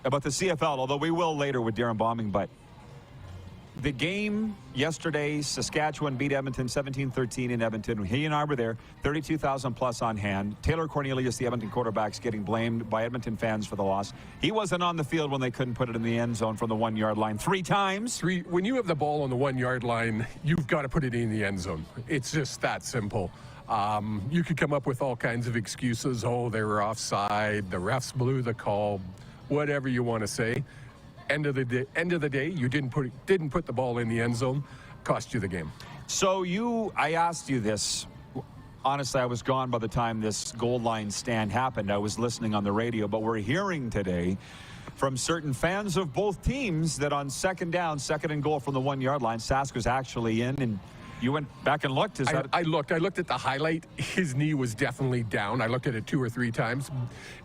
about the CFL, although we will later with Darrin Bauming. But the game yesterday, Saskatchewan beat Edmonton 17-13 in Edmonton. He and I were there, 32,000 plus on hand. Taylor Cornelius, the Edmonton quarterback's getting blamed by Edmonton fans for the loss. He wasn't on the field when they couldn't put it in the end zone from the 1 yard line 3 times. When you have the ball on the 1 yard line, you've got to put it in the end zone. It's just that simple. You could come up with all kinds of excuses. Oh, they were offside. The refs blew the call. Whatever you want to say. End of the day, you didn't put the ball in the end zone, cost you the game. So I asked you this honestly, I was gone by the time this goal line stand happened. I was listening on the radio, but we're hearing today from certain fans of both teams that on second down, second and goal from the 1 yard line, Sask was actually in, and you went back and looked. I looked at the highlight. His knee was definitely down. I looked at it 2 or 3 times,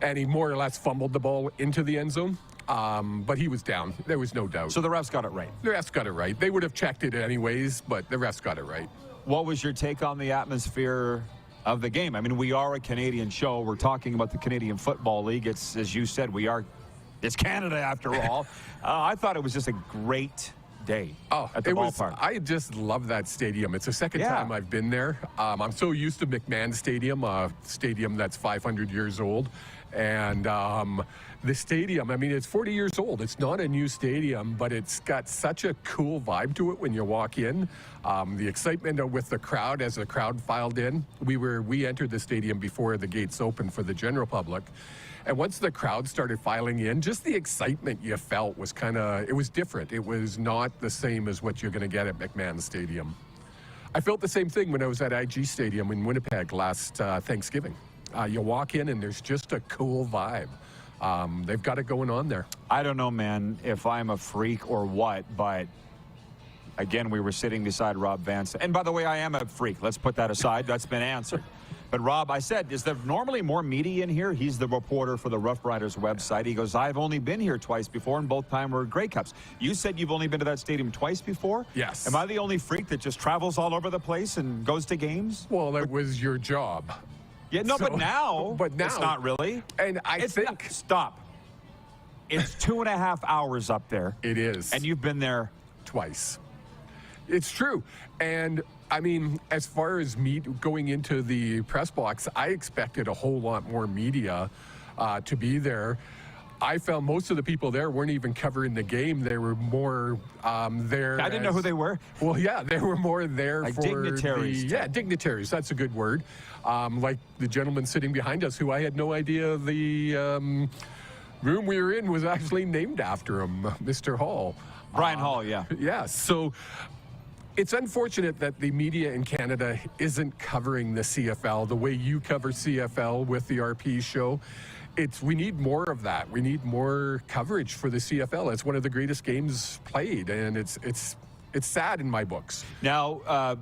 and he more or less fumbled the ball into the end zone. But he was down. There was no doubt. So the refs got it right. The refs got it right. They would have checked it anyways, but the refs got it right. What was your take on the atmosphere of the game? I mean, we are a Canadian show. We're talking about the Canadian Football League. It's, as you said, it's Canada after all. I thought it was just a great day at the ballpark. I just love that stadium. It's the second time I've been there. I'm so used to McMahon Stadium, a stadium that's 500 years old. And the stadium, I mean, it's 40 years old. It's not a new stadium, but it's got such a cool vibe to it when you walk in. The excitement with the crowd as the crowd filed in. We entered the stadium before the gates opened for the general public. And once the crowd started filing in, just the excitement you felt was it was different. It was not the same as what you're going to get at McMahon Stadium. I felt the same thing when I was at IG Stadium in Winnipeg last Thanksgiving. You walk in and there's just a cool vibe. They've got it going on there. I don't know, man, if I'm a freak or what, but again, we were sitting beside Rob Vance. And by the way, I am a freak. Let's put that aside. That's been answered. But Rob, I said, is there normally more media in here? He's the reporter for the Rough Riders website. He goes, I've only been here twice before, and both times were Grey Cups. You said you've only been to that stadium twice before? Yes. Am I the only freak that just travels all over the place and goes to games? Well, that was your job. Yeah, no, but now it's not really. And stop. It's 2.5 hours up there. It is. And you've been there twice. It's true. And I mean, as far as me going into the press box, I expected a whole lot more media to be there. I found most of the people there weren't even covering the game. They were more there. I didn't know who they were. Well, yeah, they were more there like for dignitaries. Dignitaries. That's a good word. Like the gentleman sitting behind us, who I had no idea the room we were in was actually named after him, Mr. Hall. Brian Hall, yeah. Yeah, so it's unfortunate that the media in Canada isn't covering the CFL the way you cover CFL with the RP show. We need more of that. We need more coverage for the CFL. It's one of the greatest games played, and it's sad in my books. Now,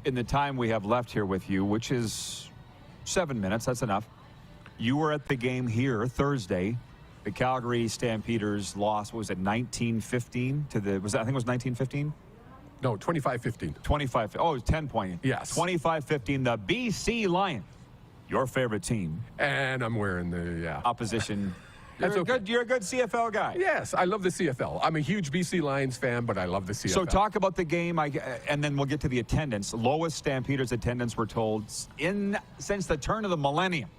in the time we have left here with you, which is 7 minutes, that's enough. You were at the game here Thursday. The Calgary Stampeders lost, what was it, 1915 to the, I think it was 1915? No, 25-15. 25, oh, it was 10 point. Yes. 25-15, the BC Lions, your favorite team. And I'm wearing the, opposition. That's okay. You're a good CFL guy. Yes, I love the CFL. I'm a huge BC Lions fan, but I love the CFL. So talk about the game, and then we'll get to the attendance. Lowest Stampeders attendance, we're told, since the turn of the millennium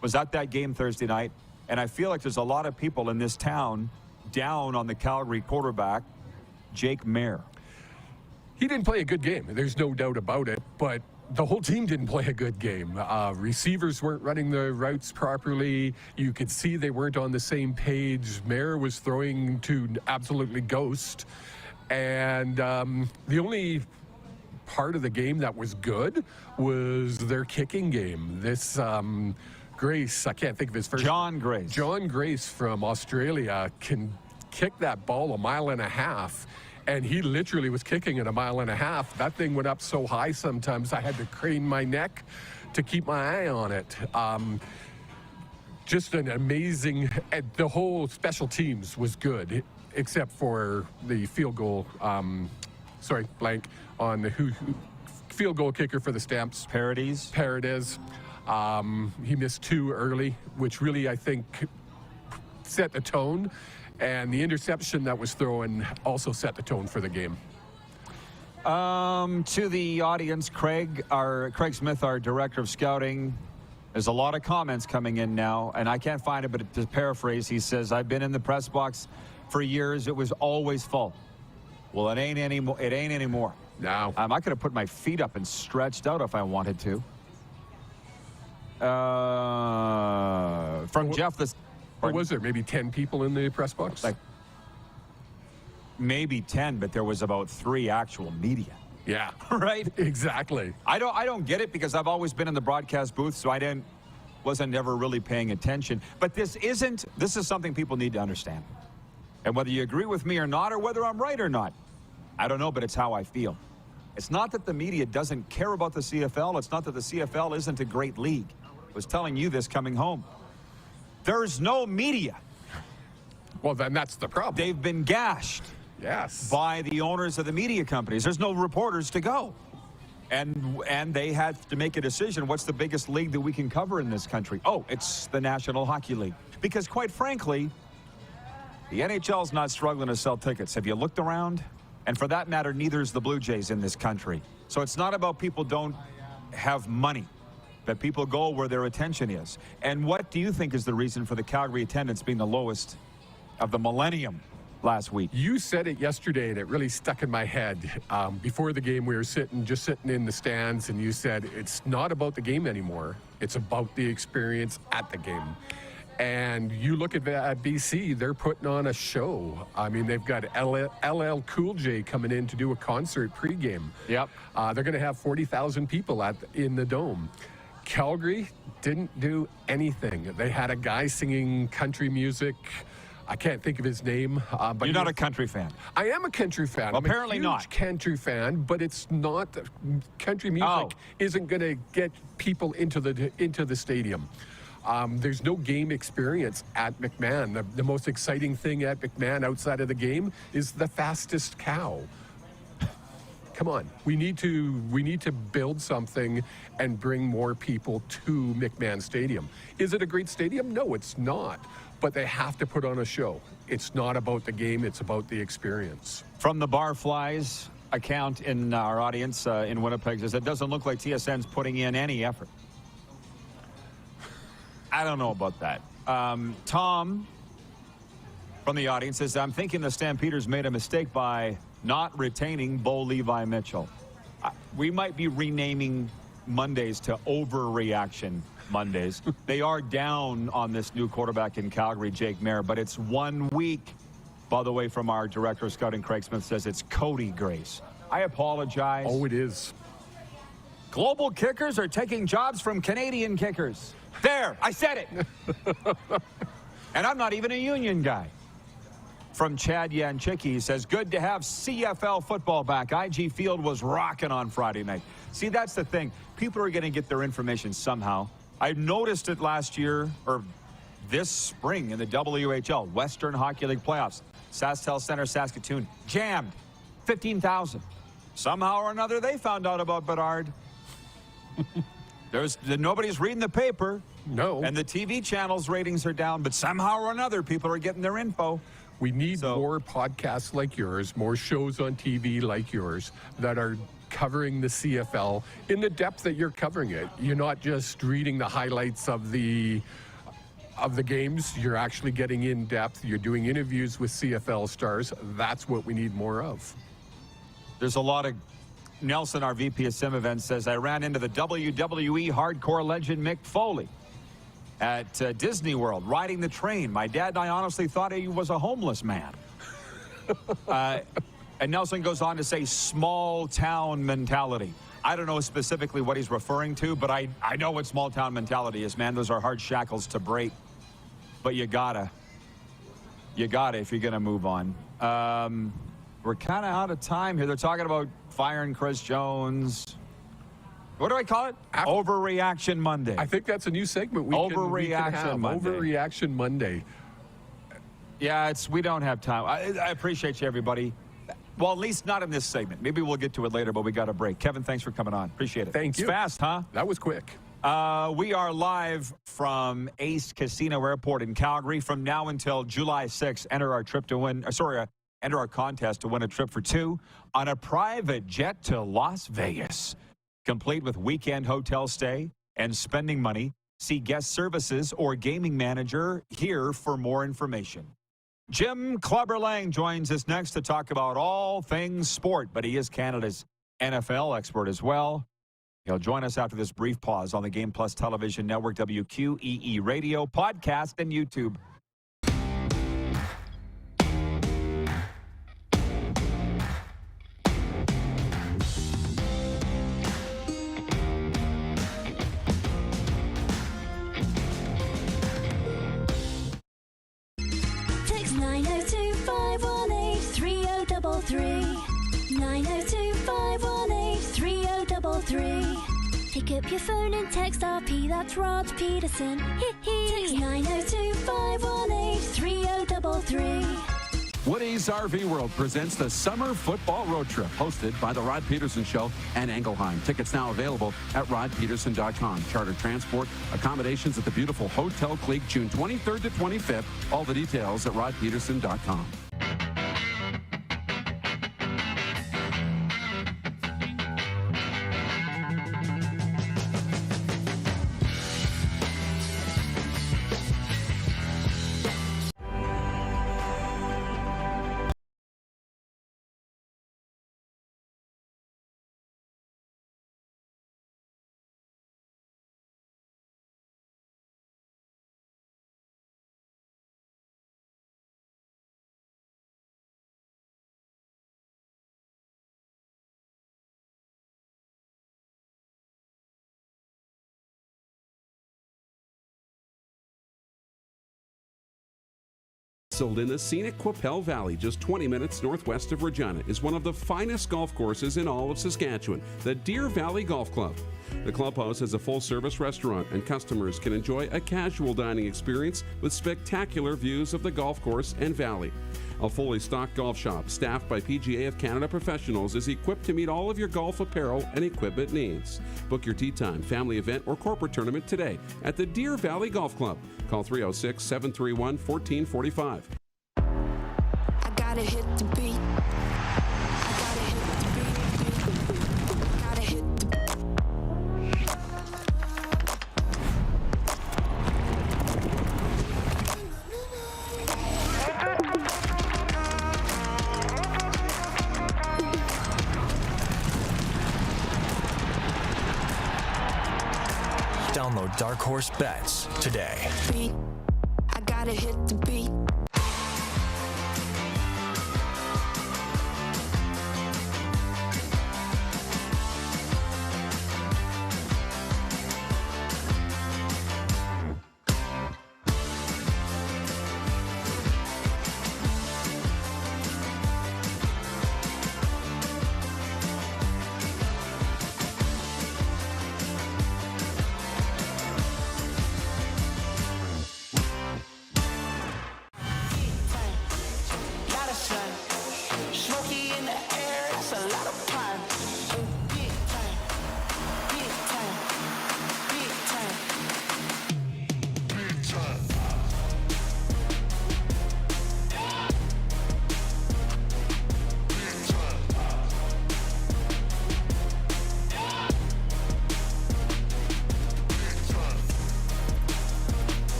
was at that game Thursday night. And I feel like there's a lot of people in this town down on the Calgary quarterback, Jake Maier. He didn't play a good game. There's no doubt about it, but the whole team didn't play a good game. Receivers weren't running the routes properly. You could see they weren't on the same page. Maier was throwing to absolutely ghost. And the only part of the game that was good was their kicking game. This Grace, I can't think of his first. John Grace. John Grace from Australia can kick that ball 1.5 miles. And he literally was kicking it 1.5 miles. That thing went up so high sometimes I had to crane my neck to keep my eye on it. Just an amazing, the whole special teams was good, except for the field goal, blank on the field goal kicker for the Stamps. Paredes. He missed 2 early, which really, I think, set the tone. And the interception that was thrown also set the tone for the game. To the audience, Craig Smith, our director of scouting, there's a lot of comments coming in now, and I can't find it, but to paraphrase, he says, I've been in the press box for years. It was always full. Well, it ain't anymore. It ain't anymore. No. I could have put my feet up and stretched out if I wanted to. From Jeff, this. What was there? Maybe 10 people in the press box? Like maybe 10, but there was about 3 actual media. Yeah. Right? Exactly. I don't get it because I've always been in the broadcast booth, so wasn't ever really paying attention. But this is something people need to understand. And whether you agree with me or not, or whether I'm right or not, I don't know, but it's how I feel. It's not that the media doesn't care about the CFL. It's not that the CFL isn't a great league. I was telling you this coming home. There's no media. Well, then that's the problem. They've been gashed. Yes. By the owners of the media companies. There's no reporters to go. And they had to make a decision. What's the biggest league that we can cover in this country? Oh, it's the National Hockey League. Because quite frankly, the NHL's not struggling to sell tickets. Have you looked around? And for that matter, neither is the Blue Jays in this country. So it's not about people don't have money, but people go where their attention is. And what do you think is the reason for the Calgary attendance being the lowest of the millennium last week? You said it yesterday, and it really stuck in my head. Before the game, we were just sitting in the stands, and you said it's not about the game anymore. It's about the experience at the game. And you look at BC, they're putting on a show. I mean, they've got LL Cool J coming in to do a concert pregame. Yep. They're going to have 40,000 people in the Dome. Calgary didn't do anything. They had a guy singing country music. I can't think of his name. But you're not a country fan. I am a country fan. Well, apparently I'm a huge not. Country fan, but it's not. Country music isn't going to get people into the stadium. There's no game experience at McMahon. The most exciting thing at McMahon outside of the game is the fastest cow. Come on, we need to build something and bring more people to McMahon Stadium. Is it a great stadium? No, it's not. But they have to put on a show. It's not about the game, it's about the experience. From the Barflies account in our audience in Winnipeg says it doesn't look like TSN's putting in any effort. I don't know about that. Tom from the audience says, I'm thinking the Stampeders made a mistake by not retaining Bo Levi Mitchell. We might be renaming Mondays to Overreaction Mondays. They are down on this new quarterback in Calgary, Jake Mayer, but it's 1 week. By the way, from our director of scouting, Craig Smith, says it's Cody Grace. I apologize. Oh, it is. Global kickers are taking jobs from Canadian kickers. There, I said it. And I'm not even a union guy. From Chad Yanchicki, says, good to have CFL football back. IG Field was rocking on Friday night. See, that's the thing. People are going to get their information somehow. I noticed it last year, or this spring in the WHL, Western Hockey League playoffs. SaskTel Center, Saskatoon, jammed, 15,000. Somehow or another, they found out about Bedard. Nobody's reading the paper. No. And the TV channels' ratings are down, but somehow or another, people are getting their info. We need more podcasts like yours, more shows on TV like yours that are covering the CFL in the depth that you're covering it. You're not just reading the highlights of the games. You're actually getting in depth. You're doing interviews with CFL stars. That's what we need more of. There's a lot of Nelson, our VP of Sim Events, says, I ran into the WWE hardcore legend Mick Foley at Disney World, riding the train. My dad and I honestly thought he was a homeless man. And Nelson goes on to say small town mentality. I don't know specifically what he's referring to, but I know what small town mentality is, man. Those are hard shackles to break. But you gotta if you're gonna move on. We're kind of out of time here. They're talking about firing Chris Jones. What do I call it? Overreaction Monday. I think that's a new segment. Overreaction Monday. Overreaction Monday. Yeah, we don't have time. I appreciate you, everybody. Well, at least not in this segment. Maybe we'll get to it later, but we got a break. Kevin, thanks for coming on. Appreciate it. Thank you. It's fast, huh? That was quick. We are live from Ace Casino Airport in Calgary. From now until July 6th, enter our contest to win a trip for two on a private jet to Las Vegas. Complete with weekend hotel stay and spending money. See guest services or gaming manager here for more information. Jim Clubber-Lang joins us next to talk about all things sport, but he is Canada's NFL expert as well. He'll join us after this brief pause on the Game Plus Television Network, WQEE Radio, podcast, and YouTube. 902-518-3333. Pick up your phone and text RP, that's Rod Pedersen. Text 902-518-3033. Woody's RV World presents the Summer Football Road Trip, hosted by The Rod Pedersen Show and Engelheim. Tickets now available at rodpedersen.com. Charter transport, accommodations at the beautiful Hotel Clique, June 23rd to 25th. All the details at rodpedersen.com. Nestled in the scenic Qu'Appelle Valley, just 20 minutes northwest of Regina, is one of the finest golf courses in all of Saskatchewan, the Deer Valley Golf Club. The clubhouse has a full-service restaurant, and customers can enjoy a casual dining experience with spectacular views of the golf course and valley. A fully stocked golf shop, staffed by PGA of Canada professionals, is equipped to meet all of your golf apparel and equipment needs. Book your tee time, family event, or corporate tournament today at the Deer Valley Golf Club. Call 306-731-1445. I gotta hit the beat. I gotta hit the beat. Gotta hit the Download Dark Horse Bets today. beat. I gotta hit the beat.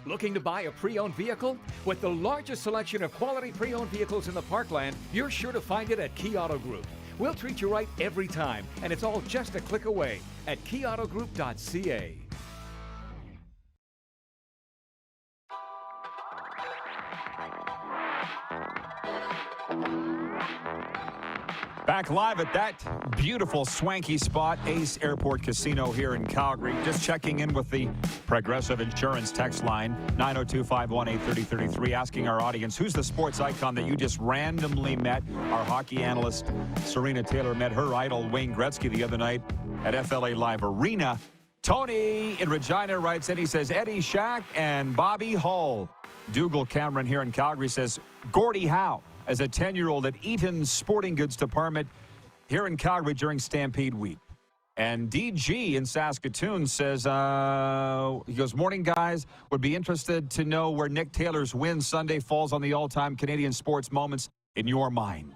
Looking to buy a pre-owned vehicle? With the largest selection of quality pre-owned vehicles in the Parkland, you're sure to find it at Key Auto Group. We'll treat you right every time, and it's all just a click away at keyautogroup.ca. Back live at that beautiful, swanky spot, Ace Airport Casino here in Calgary. Just checking in with the Progressive Insurance text line, 902-518-3033, asking our audience, who's the sports icon that you just randomly met? Our hockey analyst, Serena Taylor, met her idol, Wayne Gretzky, the other night at FLA Live Arena. Tony in Regina writes in, he says, Eddie Shack and Bobby Hull. Dougal Cameron here in Calgary says, Gordie Howe, as a 10-year-old at Eaton's Sporting Goods Department here in Calgary during Stampede Week. And DG in Saskatoon says, he goes, morning, guys. Would be interested to know where Nick Taylor's win Sunday falls on the all-time Canadian sports moments in your mind.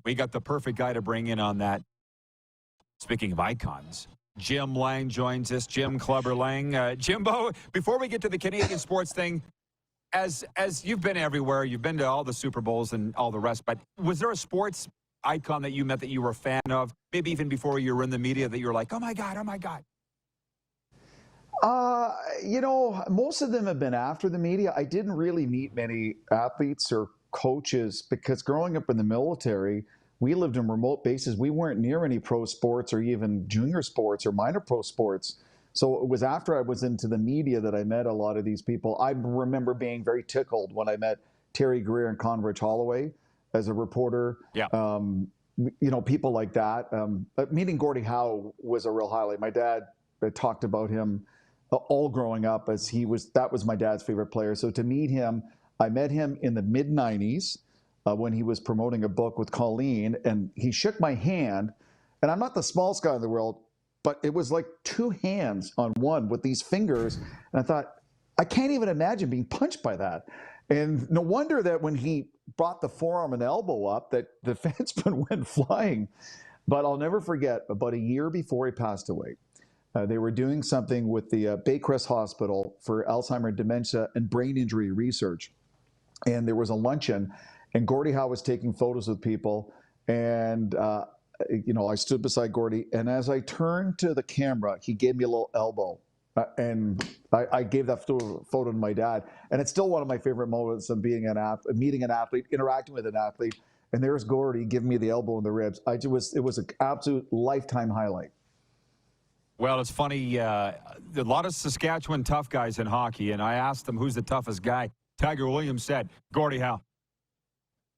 We got the perfect guy to bring in on that. Speaking of icons, Jim Lang joins us. Jim Clubber Lang. Jimbo, before we get to the Canadian sports thing, as you've been everywhere, you've been to all the Super Bowls and all the rest, but was there a sports icon that you met that you were a fan of, maybe even before you were in the media, that you were like, oh my God, oh my God? You know, most of them have been after the media. I didn't really meet many athletes or coaches because growing up in the military, we lived in remote bases. We weren't near any pro sports or even junior sports or minor pro sports. So it was after I was into the media that I met a lot of these people. I remember being very tickled when I met Terry Greer and Conrad Holloway as a reporter. Yeah. people like that. But meeting Gordie Howe was a real highlight. My dad talked about him all growing up as that was my dad's favorite player. So to meet him, I met him in the mid-90s when he was promoting a book with Colleen, and he shook my hand. And I'm not the smallest guy in the world, but it was like two hands on one with these fingers. And I thought, I can't even imagine being punched by that. And no wonder that when he brought the forearm and elbow up, that the defenseman went flying. But I'll never forget, about a year before he passed away, they were doing something with the Baycrest Hospital for Alzheimer's, dementia, and brain injury research. And there was a luncheon, and Gordie Howe was taking photos with people. And, I stood beside Gordie, and as I turned to the camera, he gave me a little elbow. And I gave that photo to my dad. And it's still one of my favorite moments of being meeting an athlete, interacting with an athlete. And there's Gordie giving me the elbow in the ribs. It was an absolute lifetime highlight. Well, it's funny. A lot of Saskatchewan tough guys in hockey, and I asked them who's the toughest guy. Tiger Williams said, Gordie Howe.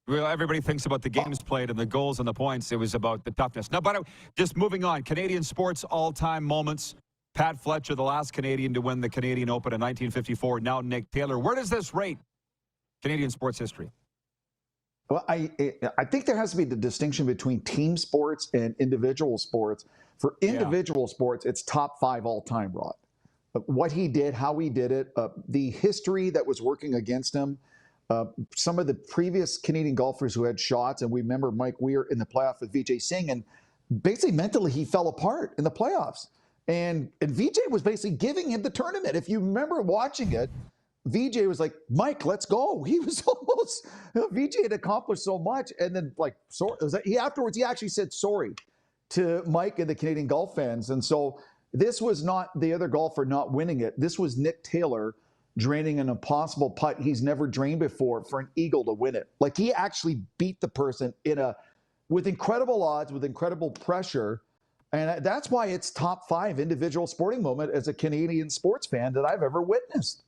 Well, everybody thinks about the games played and the goals and the points. It was about the toughness. Now, but just moving on, Canadian sports all-time moments. Pat Fletcher, the last Canadian to win the Canadian Open in 1954. Now Nick Taylor. Where does this rate Canadian sports history? Well, I think there has to be the distinction between team sports and individual sports. For individual sports, it's top 5 all time, Rod. What he did, how he did it, the history that was working against him, some of the previous Canadian golfers who had shots, and we remember Mike Weir in the playoff with Vijay Singh, and basically mentally he fell apart in the playoffs. And Vijay was basically giving him the tournament. If you remember watching it, Vijay was like, Mike, let's go. He was almost, Vijay had accomplished so much. And then afterwards, he actually said sorry to Mike and the Canadian golf fans. And so this was not the other golfer not winning it. This was Nick Taylor draining an impossible putt he's never drained before for an eagle to win it. Like, he actually beat the person with incredible odds, with incredible pressure. And that's why it's top 5 individual sporting moment as a Canadian sports fan that I've ever witnessed.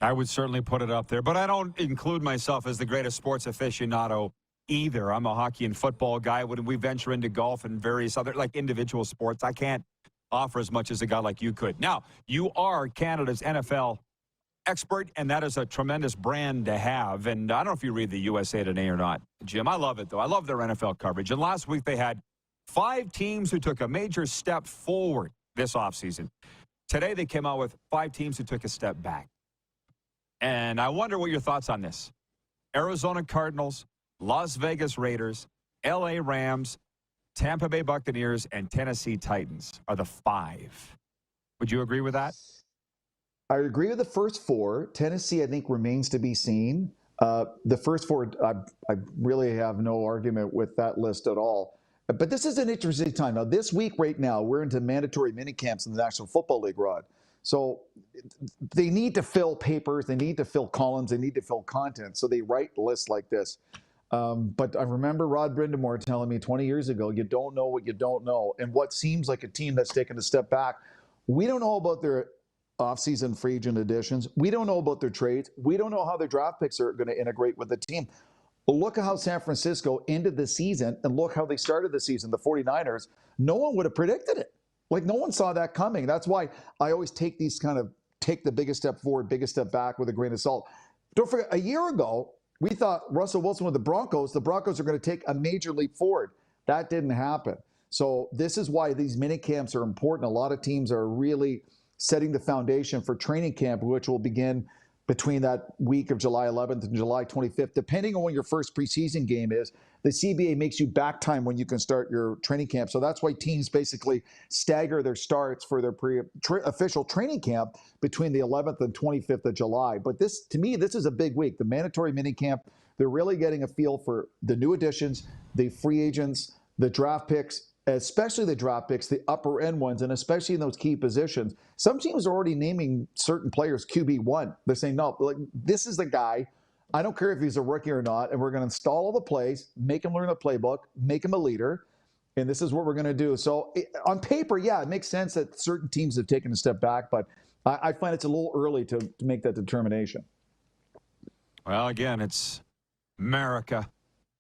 I would certainly put it up there, but I don't include myself as the greatest sports aficionado either. I'm a hockey and football guy. When we venture into golf and various other individual sports, I can't offer as much as a guy like you could. Now, you are Canada's NFL expert, and that is a tremendous brand to have. And I don't know if you read the USA Today or not, Jim. I love it, though. I love their NFL coverage. And last week they had 5 teams who took a major step forward this offseason. Today they came out with 5 teams who took a step back. And I wonder what your thoughts on this. Arizona Cardinals, Las Vegas Raiders, LA Rams, Tampa Bay Buccaneers, and Tennessee Titans are the 5. Would you agree with that? I agree with the first 4. Tennessee, I think, remains to be seen. The first 4, I really have no argument with that list at all. But this is an interesting time. Now, this week right now, we're into mandatory minicamps in the National Football League, Rod. So they need to fill papers, they need to fill columns, they need to fill content. So they write lists like this. But I remember Rod Brindamore telling me 20 years ago, you don't know what you don't know. And what seems like a team that's taken a step back, we don't know about their offseason free agent additions. We don't know about their trades. We don't know how their draft picks are going to integrate with the team. Look at how San Francisco ended the season, and look how they started the season, the 49ers. No one would have predicted it. Like, no one saw that coming. That's why I always take the biggest step forward, biggest step back with a grain of salt. Don't forget, a year ago, we thought Russell Wilson with the Broncos are going to take a major leap forward. That didn't happen. So this is why these mini camps are important. A lot of teams are really setting the foundation for training camp, which will begin between that week of July 11th and July 25th, depending on when your first preseason game is. The CBA makes you back time when you can start your training camp. So that's why teams basically stagger their starts for their official training camp between the 11th and 25th of July. But this, to me, this is a big week. The mandatory minicamp, they're really getting a feel for the new additions, the free agents, the draft picks, especially the draft picks, the upper end ones, and especially in those key positions. Some teams are already naming certain players QB1. They're saying, no, like, this is the guy. I don't care if he's a rookie or not, and we're going to install all the plays, make him learn the playbook, make him a leader, and this is what we're going to do. So on paper, yeah, it makes sense that certain teams have taken a step back, but I find it's a little early to make that determination. Well, again, it's America.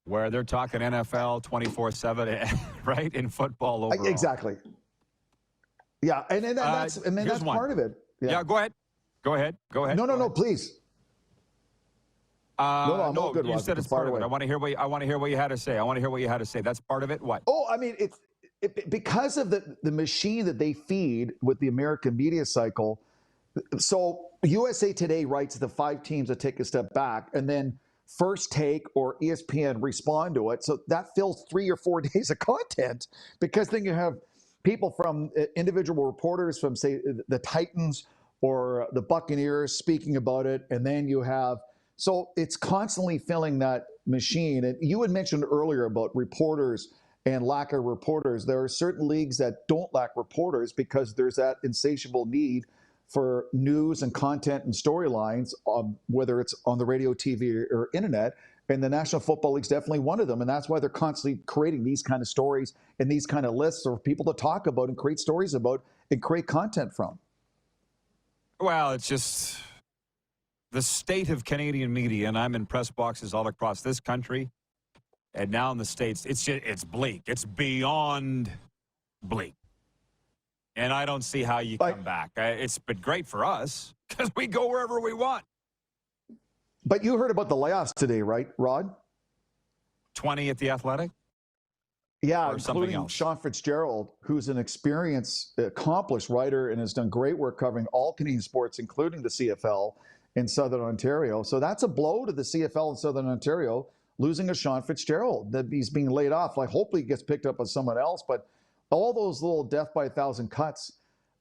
where they're talking NFL 24/7, right, in football overall. Exactly. Yeah, and that's part of it. Yeah, go ahead. Go ahead. No, please. I'm all good, you said it's part of it. I want to hear what you had to say. That's part of it. What? Oh, I mean, it's because of the machine that they feed with the American media cycle. So USA Today writes the 5 teams that take a step back, and then First Take or ESPN respond to it. So that fills 3 or 4 days of content, because then you have people from individual reporters from, say, the Titans or the Buccaneers speaking about it, and then you have. So it's constantly filling that machine. And you had mentioned earlier about reporters and lack of reporters. There are certain leagues that don't lack reporters because there's that insatiable need for news and content and storylines, whether it's on the radio, TV, or internet. And the National Football League is definitely one of them. And that's why they're constantly creating these kind of stories and these kind of lists of people to talk about and create stories about and create content from. Well, it's just the state of Canadian media, and I'm in press boxes all across this country and now in the States. It's bleak. It's beyond bleak. And I don't see how you come back. It's been great for us because we go wherever we want. But you heard about the layoffs today, right, Rod? 20 at the Athletic? Yeah, or including Sean Fitzgerald, who's an experienced, accomplished writer and has done great work covering all Canadian sports, including the CFL in Southern Ontario. So that's a blow to the CFL in Southern Ontario, losing a Sean Fitzgerald. That he's being laid off. Like, hopefully he gets picked up by someone else. But all those little death by 1,000 cuts,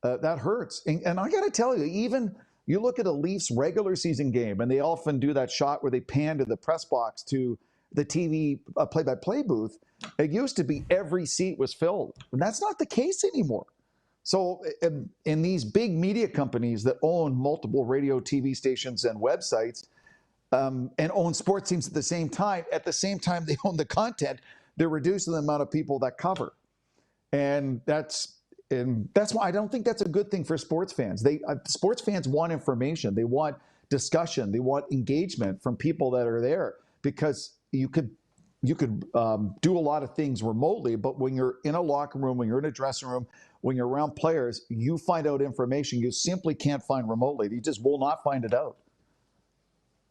that hurts. And I got to tell you, even you look at a Leafs regular season game, and they often do that shot where they pan to the press box to the TV play-by-play booth. It used to be every seat was filled. And that's not the case anymore. So in these big media companies that own multiple radio, TV stations, and websites, and own sports teams at the same time they own the content, they're reducing the amount of people that cover. And that's why I don't think that's a good thing for sports fans. Sports fans want information. They want discussion. They want engagement from people that are there, because you could do a lot of things remotely, but when you're in a locker room, when you're in a dressing room, when you're around players, you find out information you simply can't find remotely. You just will not find it out.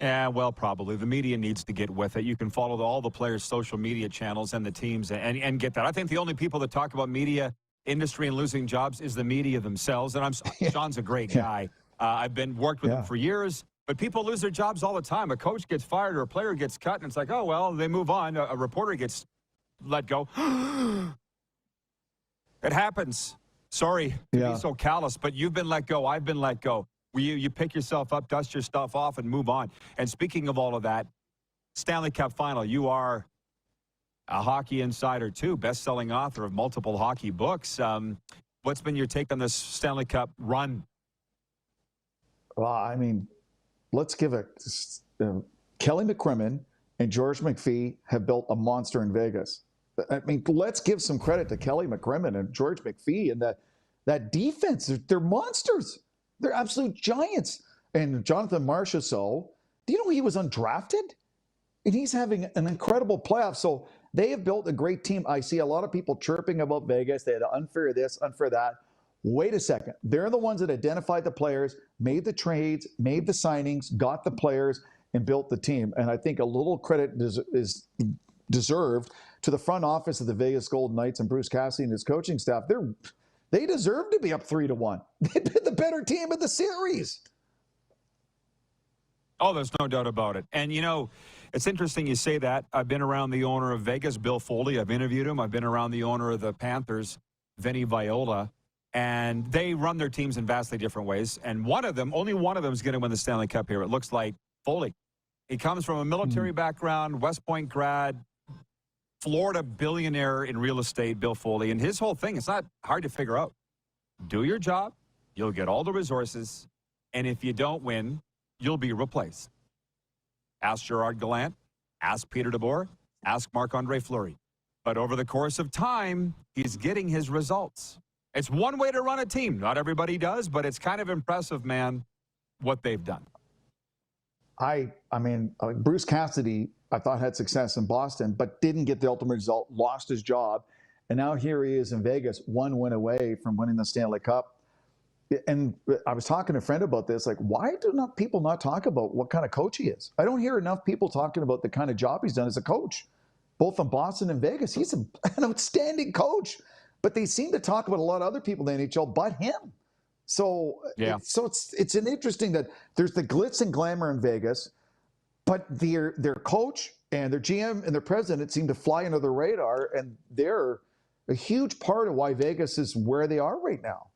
Yeah, well, probably. The media needs to get with it. You can follow all the players' social media channels and the teams and get that. I think the only people that talk about media industry and losing jobs is the media themselves. And Sean's a great guy. I've worked with him for years. But people lose their jobs all the time. A coach gets fired or a player gets cut, and it's like, oh, well, they move on. A reporter gets let go. It happens. Sorry to be so callous, but you've been let go. I've been let go. You pick yourself up, dust your stuff off, and move on. And speaking of all of that, Stanley Cup Final, you are a hockey insider, too, best-selling author of multiple hockey books. What's been your take on this Stanley Cup run? Well, I mean, let's give it. Kelly McCrimmon and George McPhee have built a monster in Vegas. I mean, let's give some credit to Kelly McCrimmon and George McPhee and that defense. They're monsters. They're absolute giants. And Jonathan Marchessault, do you know he was undrafted? And he's having an incredible playoff. So they have built a great team. I see a lot of people chirping about Vegas. They had unfair this, unfair that. Wait a second. They're the ones that identified the players, made the trades, made the signings, got the players, and built the team. And I think a little credit is deserved to the front office of the Vegas Golden Knights and Bruce Cassidy and his coaching staff. They deserve to be up 3-1. They've been the better team in the series. Oh, there's no doubt about it. And, you know, it's interesting you say that. I've been around the owner of Vegas, Bill Foley. I've interviewed him. I've been around the owner of the Panthers, Vinny Viola. And they run their teams in vastly different ways. And only one of them is going to win the Stanley Cup here. It looks like Foley. He comes from a military background, West Point grad, Florida billionaire in real estate, Bill Foley. And his whole thing, it's not hard to figure out. Do your job. You'll get all the resources. And if you don't win, you'll be replaced. Ask Gerard Gallant. Ask Peter DeBoer. Ask Marc-Andre Fleury. But over the course of time, he's getting his results. It's one way to run a team. Not everybody does, but it's kind of impressive, man, what they've done. I mean, Bruce Cassidy I thought had success in Boston, but didn't get the ultimate result, lost his job. And now here he is in Vegas, 1 win away from winning the Stanley Cup. And I was talking to a friend about this, like, why do people not talk about what kind of coach he is? I don't hear enough people talking about the kind of job he's done as a coach, both in Boston and Vegas. He's an outstanding coach, but they seem to talk about a lot of other people in the NHL but him. So, it's an interesting that there's the glitz and glamour in Vegas, but their coach and their GM and their president seem to fly under the radar, and they're a huge part of why Vegas is where they are right now.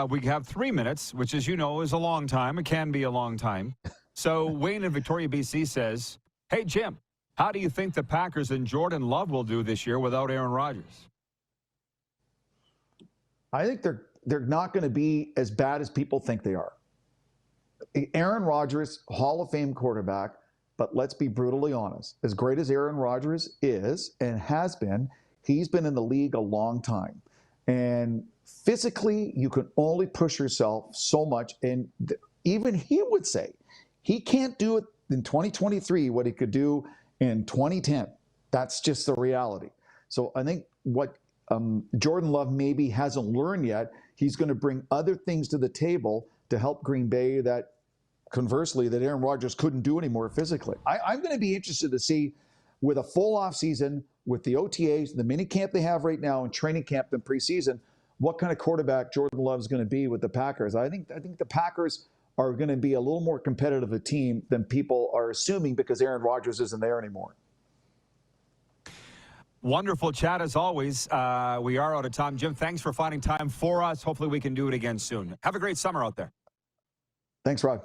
We have 3 minutes, which, as you know, is a long time. It can be a long time. So Wayne in Victoria, BC says, hey, Jim, how do you think the Packers and Jordan Love will do this year without Aaron Rodgers? I think they're not going to be as bad as people think they are. Aaron Rodgers, Hall of Fame quarterback, but let's be brutally honest. As great as Aaron Rodgers is and has been, he's been in the league a long time. And physically, you can only push yourself so much. And even he would say he can't do it in 2023 what he could do in 2010. That's just the reality. So I think what Jordan Love maybe hasn't learned yet, he's going to bring other things to the table to help Green Bay that, conversely, that Aaron Rodgers couldn't do anymore physically. I'm going to be interested to see, with a full offseason, with the OTAs, the mini camp they have right now, and training camp and preseason, what kind of quarterback Jordan Love is going to be with the Packers. I think the Packers are going to be a little more competitive a team than people are assuming because Aaron Rodgers isn't there anymore. Wonderful chat as always. We are out of time. Jim, thanks for finding time for us. Hopefully we can do it again soon. Have a great summer out there. Thanks, Rod.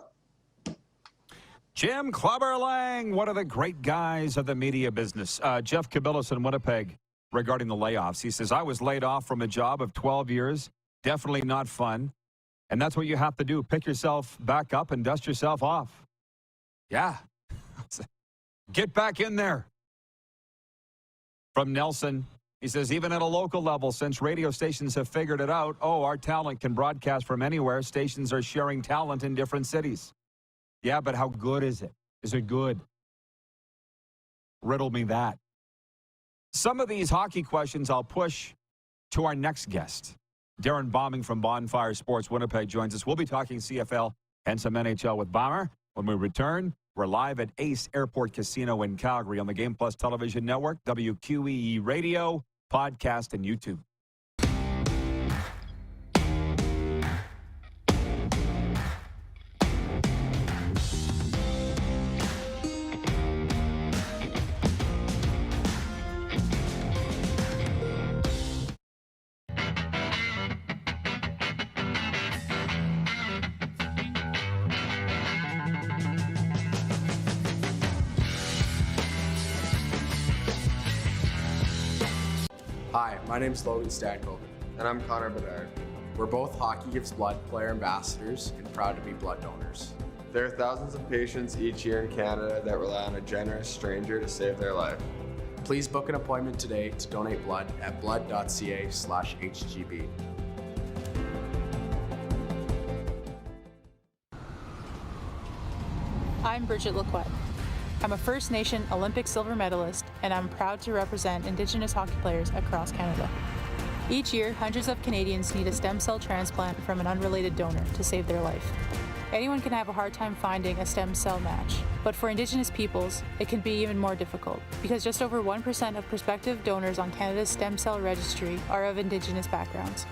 Jim Clubber-Lang, one of the great guys of the media business. Jeff Cabillas in Winnipeg regarding the layoffs. He says, I was laid off from a job of 12 years. Definitely not fun. And that's what you have to do. Pick yourself back up and dust yourself off. Yeah. Get back in there. From Nelson, he says, even at a local level, since radio stations have figured it out, our talent can broadcast from anywhere. Stations are sharing talent in different cities. Yeah, but how good is it? Is it good? Riddle me that. Some of these hockey questions I'll push to our next guest. Darrin Bauming from Bonfire Sports Winnipeg joins us. We'll be talking CFL and some NHL with Bomber. When we return, we're live at Ace Airport Casino in Calgary on the Game Plus Television Network, WQEE Radio, podcast, and YouTube. Hi, my name is Logan Stankoven. And I'm Connor Bedard. We're both Hockey Gives Blood player ambassadors and proud to be blood donors. There are thousands of patients each year in Canada that rely on a generous stranger to save their life. Please book an appointment today to donate blood at blood.ca/HGB. I'm Bridget Lacquette. I'm a First Nation Olympic silver medalist, and I'm proud to represent Indigenous hockey players across Canada. Each year, hundreds of Canadians need a stem cell transplant from an unrelated donor to save their life. Anyone can have a hard time finding a stem cell match, but for Indigenous peoples, it can be even more difficult because just over 1% of prospective donors on Canada's stem cell registry are of Indigenous backgrounds.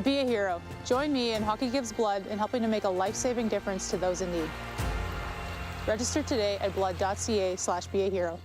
Be a hero. Join me in Hockey Gives Blood in helping to make a life-saving difference to those in need. Register today at blood.ca/beahero.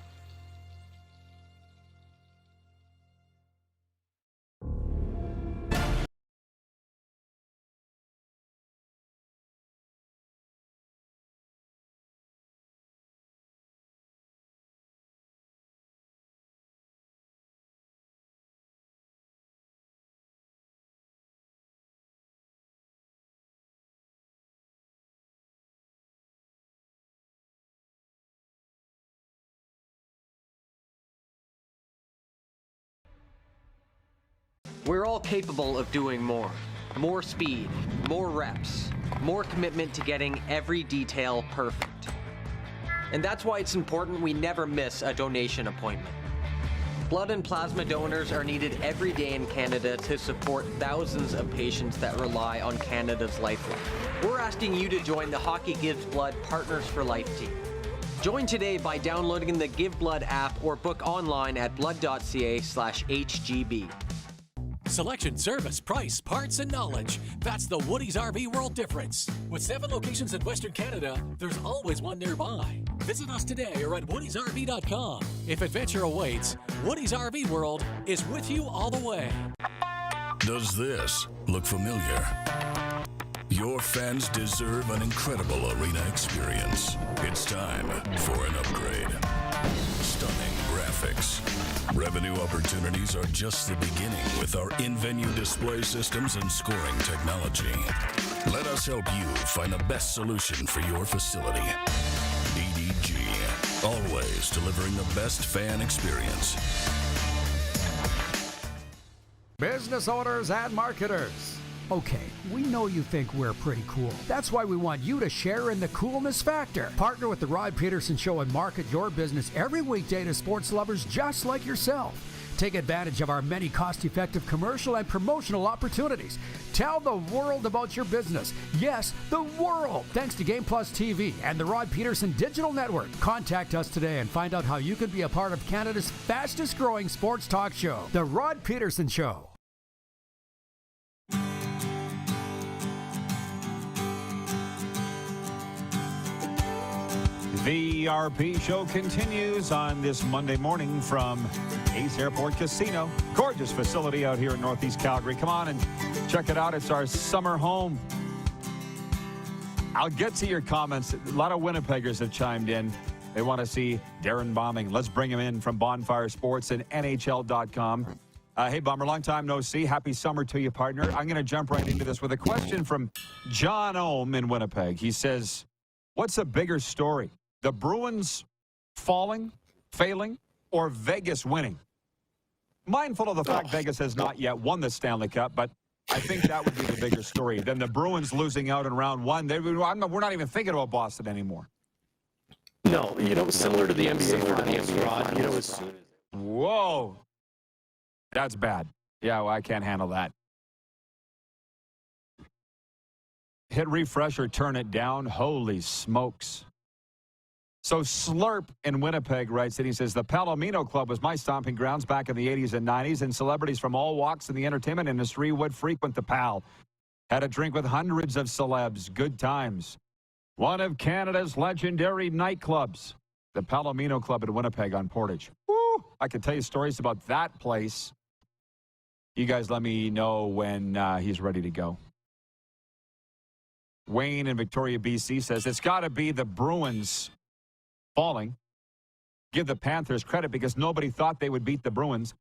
We're all capable of doing more. More speed, more reps, more commitment to getting every detail perfect. And that's why it's important we never miss a donation appointment. Blood and plasma donors are needed every day in Canada to support thousands of patients that rely on Canada's lifeline. We're asking you to join the Hockey Gives Blood Partners for Life team. Join today by downloading the Give Blood app or book online at blood.ca/HGB. Selection, service, price, parts, and knowledge. That's the Woody's RV World difference. With 7 locations in Western Canada, there's always one nearby. Visit us today or at woodysrv.com. If adventure awaits, Woody's RV World is with you all the way. Does this look familiar? Your fans deserve an incredible arena experience. It's time for an upgrade. Stunning graphics. Revenue opportunities are just the beginning with our in-venue display systems and scoring technology. Let us help you find the best solution for your facility. EDG, always delivering the best fan experience. Business owners and marketers. Okay, we know you think we're pretty cool. That's why we want you to share in the coolness factor. Partner with the Rod Pedersen Show and market your business every weekday to sports lovers just like yourself. Take advantage of our many cost-effective commercial and promotional opportunities. Tell the world about your business. Yes, the world. Thanks to Game Plus TV and the Rod Pedersen Digital Network. Contact us today and find out how you can be a part of Canada's fastest-growing sports talk show, The Rod Pedersen Show. The RP show continues on this Monday morning from Ace Airport Casino. Gorgeous facility out here in Northeast Calgary. Come on and check it out. It's our summer home. I'll get to your comments. A lot of Winnipeggers have chimed in. They want to see Darrin Bauming. Let's bring him in from Bonfire Sports and NHL.com. Hey, Bummer, long time no see. Happy summer to you, partner. I'm going to jump right into this with a question from John Ohm in Winnipeg. He says, what's a bigger story? The Bruins failing, or Vegas winning? Mindful of the fact Vegas has not yet won the Stanley Cup, but I think that would be the bigger story than the Bruins losing out in round one. We're not even thinking about Boston anymore. No, similar to the NBA Finals, Rod, Whoa. That's bad. Yeah, well, I can't handle that. Hit refresh or turn it down. Holy smokes. So Slurp in Winnipeg writes that he says, the Palomino Club was my stomping grounds back in the 80s and 90s, and celebrities from all walks in the entertainment industry would frequent the Pal. Had a drink with hundreds of celebs. Good times. One of Canada's legendary nightclubs, the Palomino Club in Winnipeg on Portage. Woo! I could tell you stories about that place. You guys let me know when he's ready to go. Wayne in Victoria, BC says, it's got to be the Bruins falling. Give the Panthers credit because nobody thought they would beat the Bruins.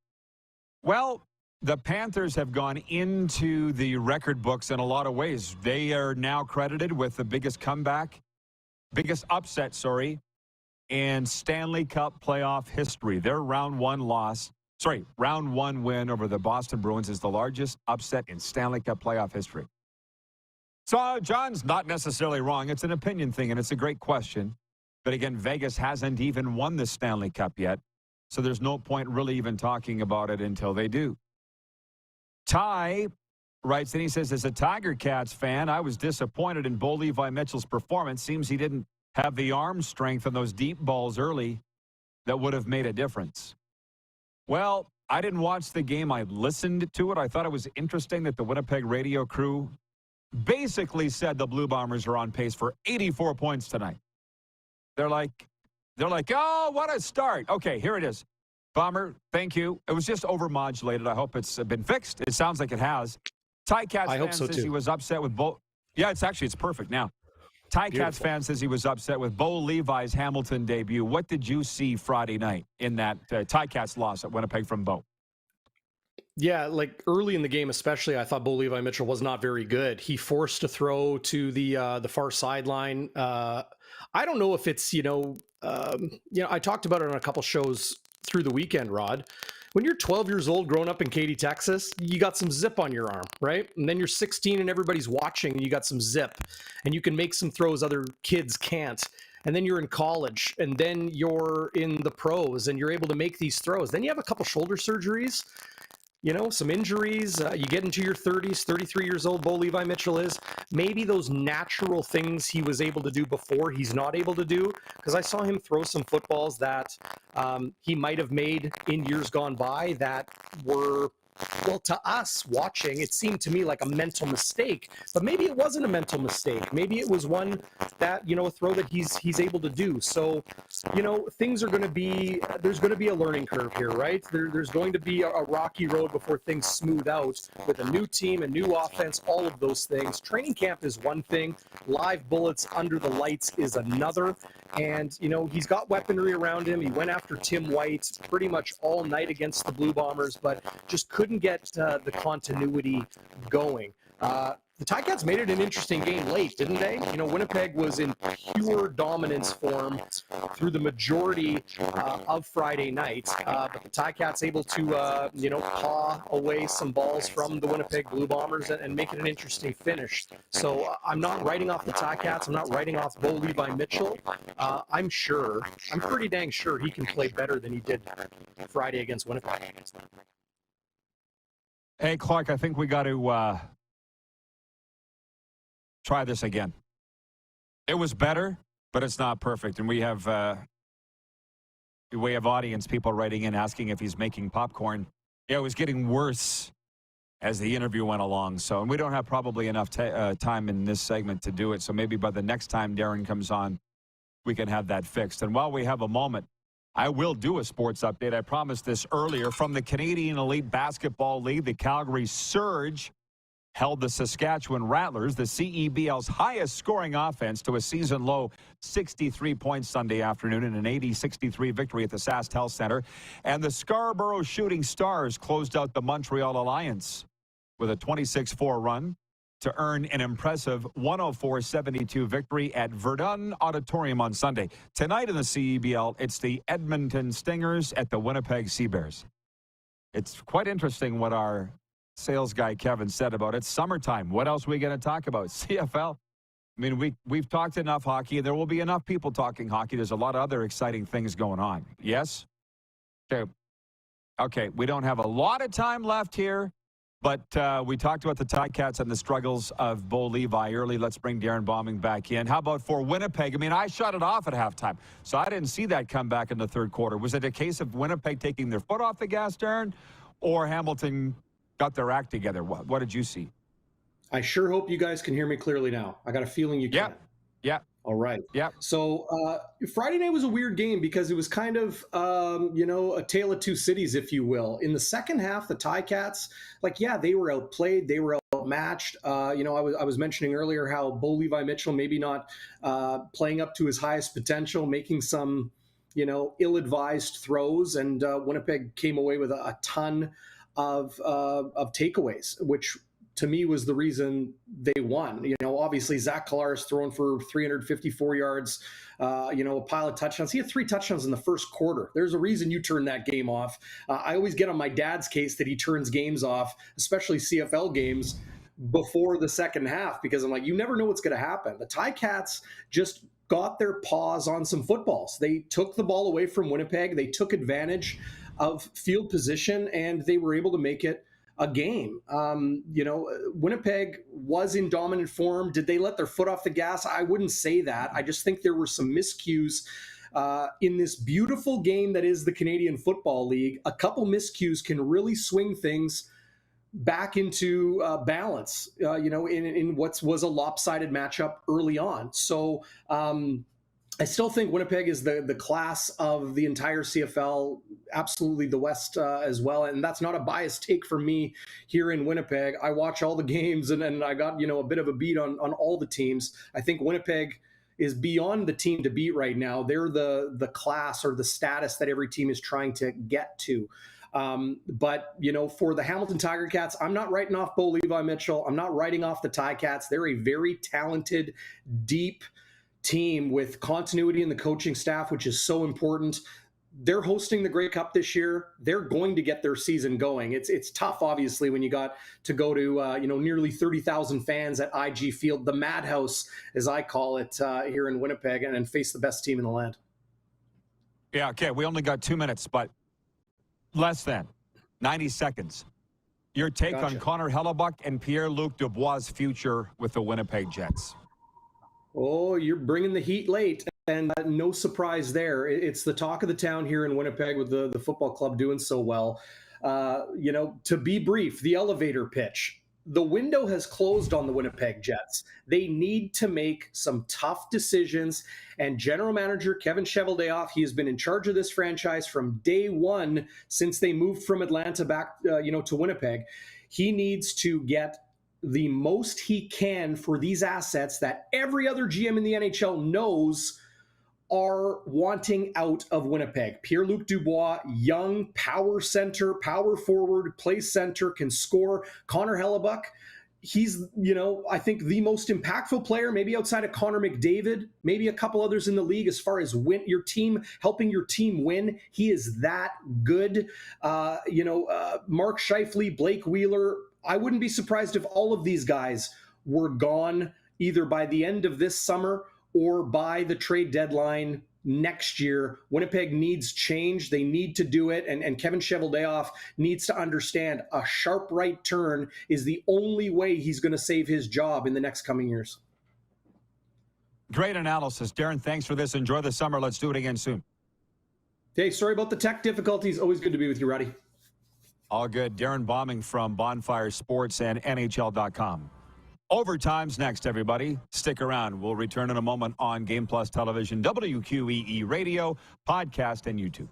Well, the Panthers have gone into the record books in a lot of ways. They are now credited with the biggest upset, in Stanley Cup playoff history. Their round one win over the Boston Bruins is the largest upset in Stanley Cup playoff history. So John's not necessarily wrong. It's an opinion thing, and it's a great question. But again, Vegas hasn't even won the Stanley Cup yet, so there's no point really even talking about it until they do. Ty writes, and he says, as a Tiger Cats fan, I was disappointed in Bo Levi Mitchell's performance. Seems he didn't have the arm strength on those deep balls early that would have made a difference. Well, I didn't watch the game. I listened to it. I thought it was interesting that the Winnipeg radio crew basically said the Blue Bombers are on pace for 84 points tonight. They're like, oh, what a start. Okay, here it is. Bomber, thank you. It was just overmodulated. I hope it's been fixed. It sounds like it has. Ticats fan says he was upset with Bo. Yeah, it's perfect now. Ticats fan says he was upset with Bo Levi's Hamilton debut. What did you see Friday night in that Ticats loss at Winnipeg from Bo? Yeah, like early in the game especially, I thought Bo Levi Mitchell was not very good. He forced a throw to the far sideline. I don't know if it's, I talked about it on a couple shows through the weekend, Rod. When you're 12 years old, growing up in Katy, Texas, you got some zip on your arm, right? And then you're 16 and everybody's watching and you got some zip and you can make some throws other kids can't. and then you're in college, and then you're in the pros, and you're able to make these throws. Then you have a couple shoulder surgeries, some injuries. You get into your 30s, 33 years old, Bo Levi Mitchell is. Maybe those natural things he was able to do before, he's not able to do, because I saw him throw some footballs that he might have made in years gone by that were, well, to us watching, it seemed to me like a mental mistake, but maybe it wasn't a mental mistake. Maybe it was one that, a throw that he's able to do. So, things are going to be, there's going to be a learning curve here, right? There's going to be a rocky road before things smooth out with a new team, a new offense, all of those things. Training camp is one thing. Live bullets under the lights is another. And, he's got weaponry around him. He went after Tim White pretty much all night against the Blue Bombers, but just couldn't get the continuity going. The Ticats made it an interesting game late, didn't they? Winnipeg was in pure dominance form through the majority of Friday night, but the Ticats able to, paw away some balls from the Winnipeg Blue Bombers and make it an interesting finish. So I'm not writing off the Ticats. I'm not writing off Bo Levi Mitchell. I'm pretty dang sure he can play better than he did Friday against Winnipeg. Hey, Clark, I think we got to try this again. It was better, but it's not perfect. And we have audience people writing in asking if he's making popcorn. Yeah, it was getting worse as the interview went along. So, and we don't have probably enough time in this segment to do it. So maybe by the next time Darrin comes on, we can have that fixed. And while we have a moment, I will do a sports update. I promised this earlier. From the Canadian Elite Basketball League, the Calgary Surge held the Saskatchewan Rattlers, the CEBL's highest scoring offense, to a season-low 63 points Sunday afternoon in an 80-63 victory at the Sask Health Center. And the Scarborough Shooting Stars closed out the Montreal Alliance with a 26-4 run to earn an impressive 104-72 victory at Verdun Auditorium on Sunday. Tonight in the CEBL, it's the Edmonton Stingers at the Winnipeg Sea Bears. It's quite interesting what our sales guy Kevin said about it. Summertime. What else are we going to talk about? CFL. I mean, we've talked enough hockey. There will be enough people talking hockey. There's a lot of other exciting things going on. Yes? Okay, we don't have a lot of time left here, but we talked about the Ticats and the struggles of Bo Levi early. Let's bring Darrin Bauming back in. How about for Winnipeg? I mean, I shut it off at halftime, so I didn't see that come back in the third quarter. Was it a case of Winnipeg taking their foot off the gas, Darrin, or Hamilton got their act together? What did you see? I sure hope you guys can hear me clearly now. I got a feeling you can. Yeah. All right. Yeah. So Friday night was a weird game because it was kind of, a tale of two cities, if you will. In the second half, the Ticats, they were outplayed. They were outmatched. I was mentioning earlier how Bo Levi Mitchell maybe not playing up to his highest potential, making some, ill-advised throws. And Winnipeg came away with a ton of takeaways, which to me was the reason they won. Obviously Zach Collaros throwing for 354 yards, a pile of touchdowns. He had 3 touchdowns in the first quarter. There's a reason you turn that game off. I always get on my dad's case that he turns games off, especially CFL games, before the second half, because I'm like, you never know what's going to happen. The Ticats just got their paws on some footballs. They took the ball away from Winnipeg. They took advantage of field position, and they were able to make it a game. Winnipeg was in dominant form. Did they let their foot off the gas? I wouldn't say that. I just think there were some miscues in this beautiful game that is the Canadian Football League. A couple miscues can really swing things back into balance, in what was a lopsided matchup early on. So I still think Winnipeg is the class of the entire CFL, absolutely the West as well. And that's not a biased take from me here in Winnipeg. I watch all the games and I got, a bit of a beat on all the teams. I think Winnipeg is beyond the team to beat right now. They're the class or the status that every team is trying to get to. But for the Hamilton Tiger Cats, I'm not writing off Bo Levi Mitchell. I'm not writing off the Ticats. They're a very talented, deep team with continuity in the coaching staff, which is so important. they're hosting the Grey Cup this year. They're going to get their season going. It's tough, obviously, when you got to go to nearly 30,000 fans at IG Field, the madhouse, as I call it, here in Winnipeg, and face the best team in the land. Yeah, okay, we only got 2 minutes, but less than 90 seconds. Your take on Connor Hellebuck and Pierre-Luc Dubois' future with the Winnipeg Jets? Oh, you're bringing the heat late, and no surprise there. It's the talk of the town here in Winnipeg with the football club doing so well. To be brief, the elevator pitch. The window has closed on the Winnipeg Jets. They need to make some tough decisions, and general manager Kevin Cheveldayoff, he has been in charge of this franchise from day one since they moved from Atlanta back to Winnipeg. He needs to get the most he can for these assets that every other GM in the NHL knows are wanting out of Winnipeg. Pierre-Luc Dubois, young, power center, power forward, plays center, can score. Connor Hellebuck, he's, I think the most impactful player, maybe outside of Connor McDavid, maybe a couple others in the league as far as helping your team win. He is that good. Mark Scheifele, Blake Wheeler, I wouldn't be surprised if all of these guys were gone either by the end of this summer or by the trade deadline next year. Winnipeg needs change. They need to do it. And Kevin Cheveldayoff needs to understand a sharp right turn is the only way he's going to save his job in the next coming years. Great analysis. Darrin, thanks for this. Enjoy the summer. Let's do it again soon. Hey, sorry about the tech difficulties. Always good to be with you, Rowdy. All good. Darrin Bauming from Bonfire Sports and NHL.com. Overtime's next, everybody. Stick around. We'll return in a moment on Game Plus Television, WQEE Radio, podcast, and YouTube.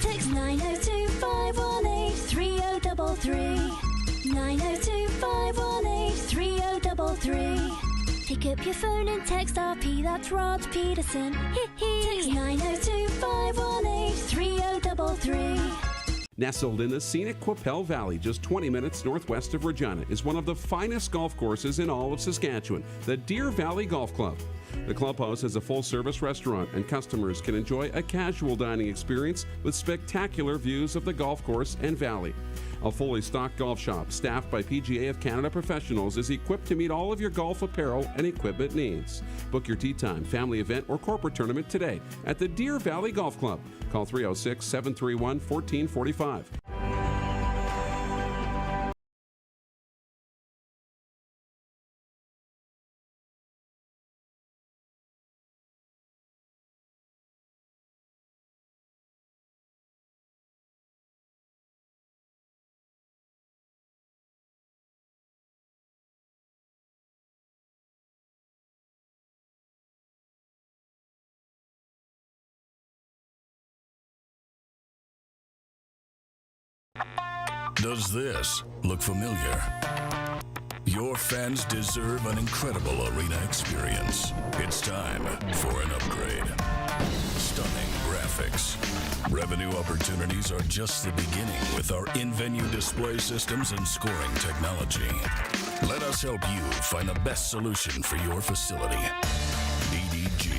Text 902-518-3033. 902-518-3033. Pick up your phone and text RP, that's Rod Pedersen. Text 902-518-3033. Nestled in the scenic Qu'Appelle Valley, just 20 minutes northwest of Regina, is one of the finest golf courses in all of Saskatchewan, the Deer Valley Golf Club. The clubhouse has a full-service restaurant, and customers can enjoy a casual dining experience with spectacular views of the golf course and valley. A fully stocked golf shop, staffed by PGA of Canada professionals, is equipped to meet all of your golf apparel and equipment needs. Book your tee time, family event, or corporate tournament today at the Deer Valley Golf Club. Call 306-731-1445. Does this look familiar? Your fans deserve an incredible arena experience. It's time for an upgrade. Stunning graphics. Revenue opportunities are just the beginning with our in-venue display systems and scoring technology. Let us help you find the best solution for your facility. EDG,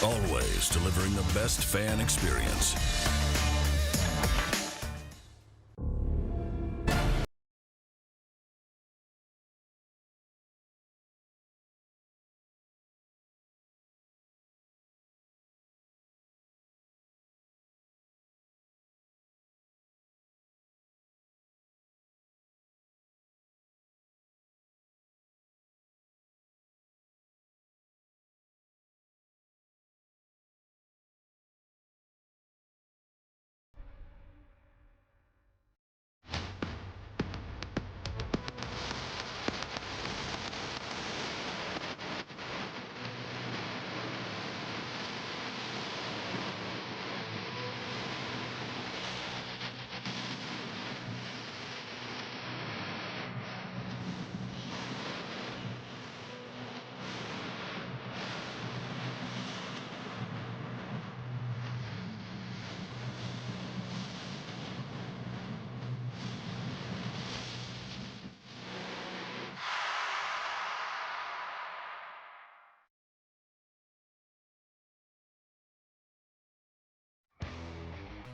always delivering the best fan experience.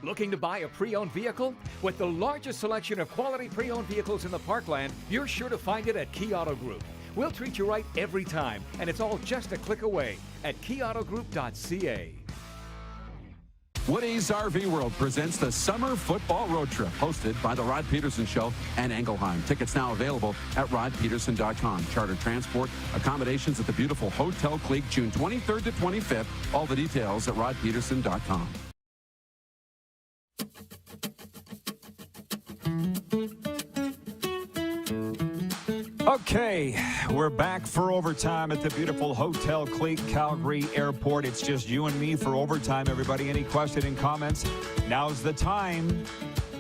Looking to buy a pre-owned vehicle? With the largest selection of quality pre-owned vehicles in the Parkland, you're sure to find it at Key Auto Group. We'll treat you right every time, and it's all just a click away at keyautogroup.ca. Woody's RV World presents the Summer Football Road Trip, hosted by The Rod Pedersen Show and Engelheim. Tickets now available at rodpedersen.com. Charter transport, accommodations at the beautiful Hotel Clique, June 23rd to 25th. All the details at rodpedersen.com. Okay, we're back for overtime at the beautiful Hotel Clique, Calgary Airport. It's just you and me for overtime, everybody. Any question and comments? Now's the time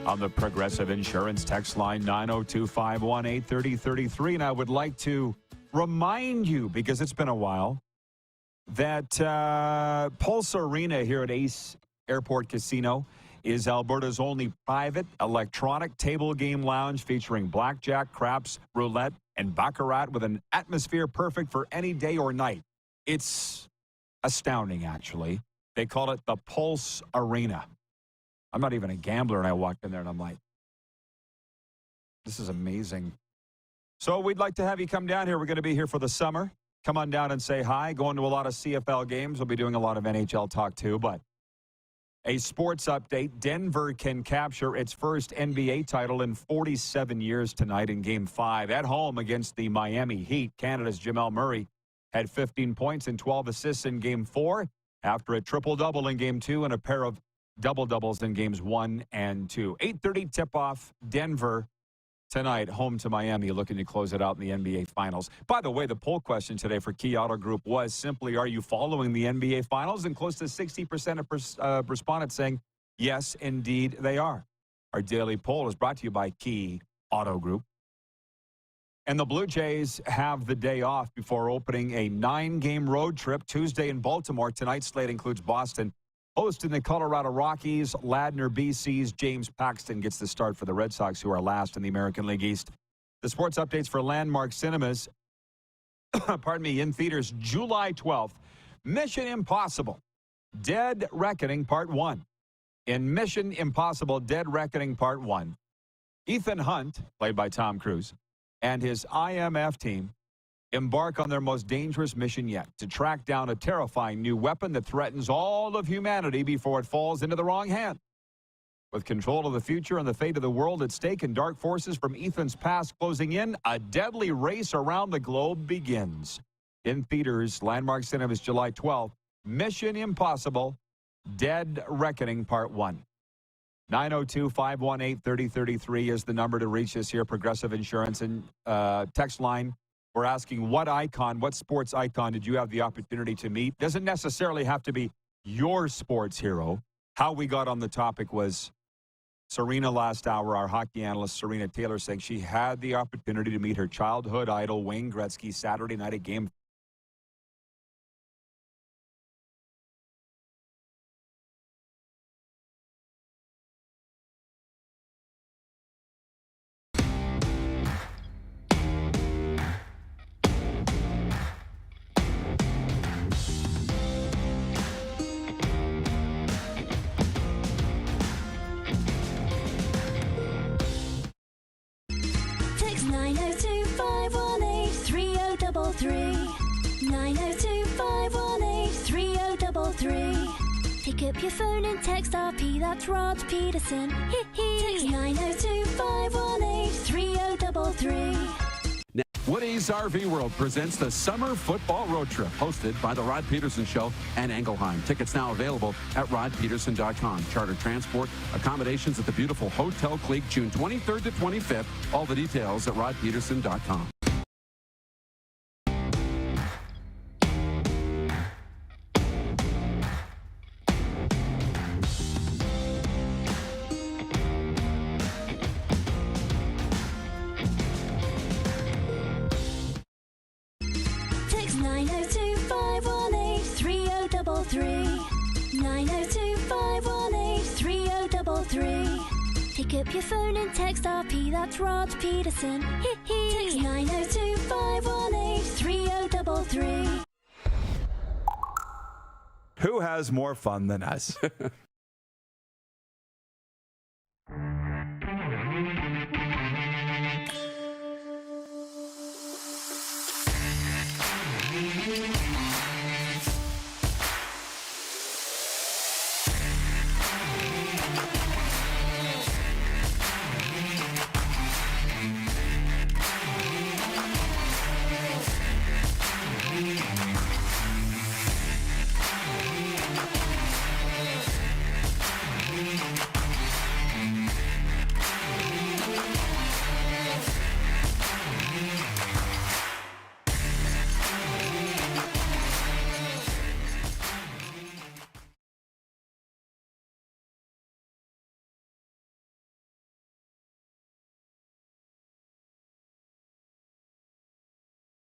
on the Progressive Insurance text line 902-518-3033. And I would like to remind you, because it's been a while, that Pulse Arena here at Ace Airport Casino is Alberta's only private electronic table game lounge featuring blackjack, craps, roulette, and baccarat with an atmosphere perfect for any day or night. It's astounding, actually. They call it the Pulse Arena. I'm not even a gambler, and I walked in there, and I'm like, this is amazing. So we'd like to have you come down here. We're going to be here for the summer. Come on down and say hi. Going to a lot of CFL games. We'll be doing a lot of NHL talk, too, but a sports update. Denver can capture its first NBA title in 47 years tonight in Game 5 at home against the Miami Heat. Canada's Jamal Murray had 15 points and 12 assists in Game 4 after a triple-double in Game 2 and a pair of double-doubles in Games 1 and 2. 8:30 tip-off, Denver tonight, home to Miami, looking to close it out in the NBA Finals. By the way, the poll question today for Key Auto Group was simply, are you following the NBA Finals? And close to 60% of respondents saying, yes, indeed, they are. Our daily poll is brought to you by Key Auto Group. And the Blue Jays have the day off before opening a 9-game road trip Tuesday in Baltimore. Tonight's slate includes Boston hosting the Colorado Rockies. Ladner, BC's James Paxton gets the start for the Red Sox, who are last in the American League East. The sports updates for Landmark Cinemas, pardon me, in theaters July 12th. Mission Impossible, Dead Reckoning Part 1. In Mission Impossible, Dead Reckoning Part 1, Ethan Hunt, played by Tom Cruise, and his IMF team embark on their most dangerous mission yet, to track down a terrifying new weapon that threatens all of humanity before it falls into the wrong hand. With control of the future and the fate of the world at stake and dark forces from Ethan's past closing in, a deadly race around the globe begins. In theaters, Landmark Cinemas, July 12th, Mission Impossible, Dead Reckoning Part 1. 902-518-3033 is the number to reach us here, Progressive Insurance, and text line. We're asking, what sports icon did you have the opportunity to meet? Doesn't necessarily have to be your sports hero. How we got on the topic was Serena last hour, our hockey analyst, Serena Taylor, saying she had the opportunity to meet her childhood idol, Wayne Gretzky, Saturday night at Game 902-518-3033. Pick up your phone and text RP, that's Rod Pedersen. Text 902-518-3033. Woody's RV World presents the Summer Football Road Trip, hosted by The Rod Pedersen Show and Engelheim. Tickets now available at rodpedersen.com. Charter transport, accommodations at the beautiful Hotel Clique, June 23rd to 25th. All the details at rodpedersen.com. Text 902-518-3033. 902-518-3033. Pick up your phone and text RP, that's Rod Pedersen. Text 902-518-3033. Who has more fun than us? Sports.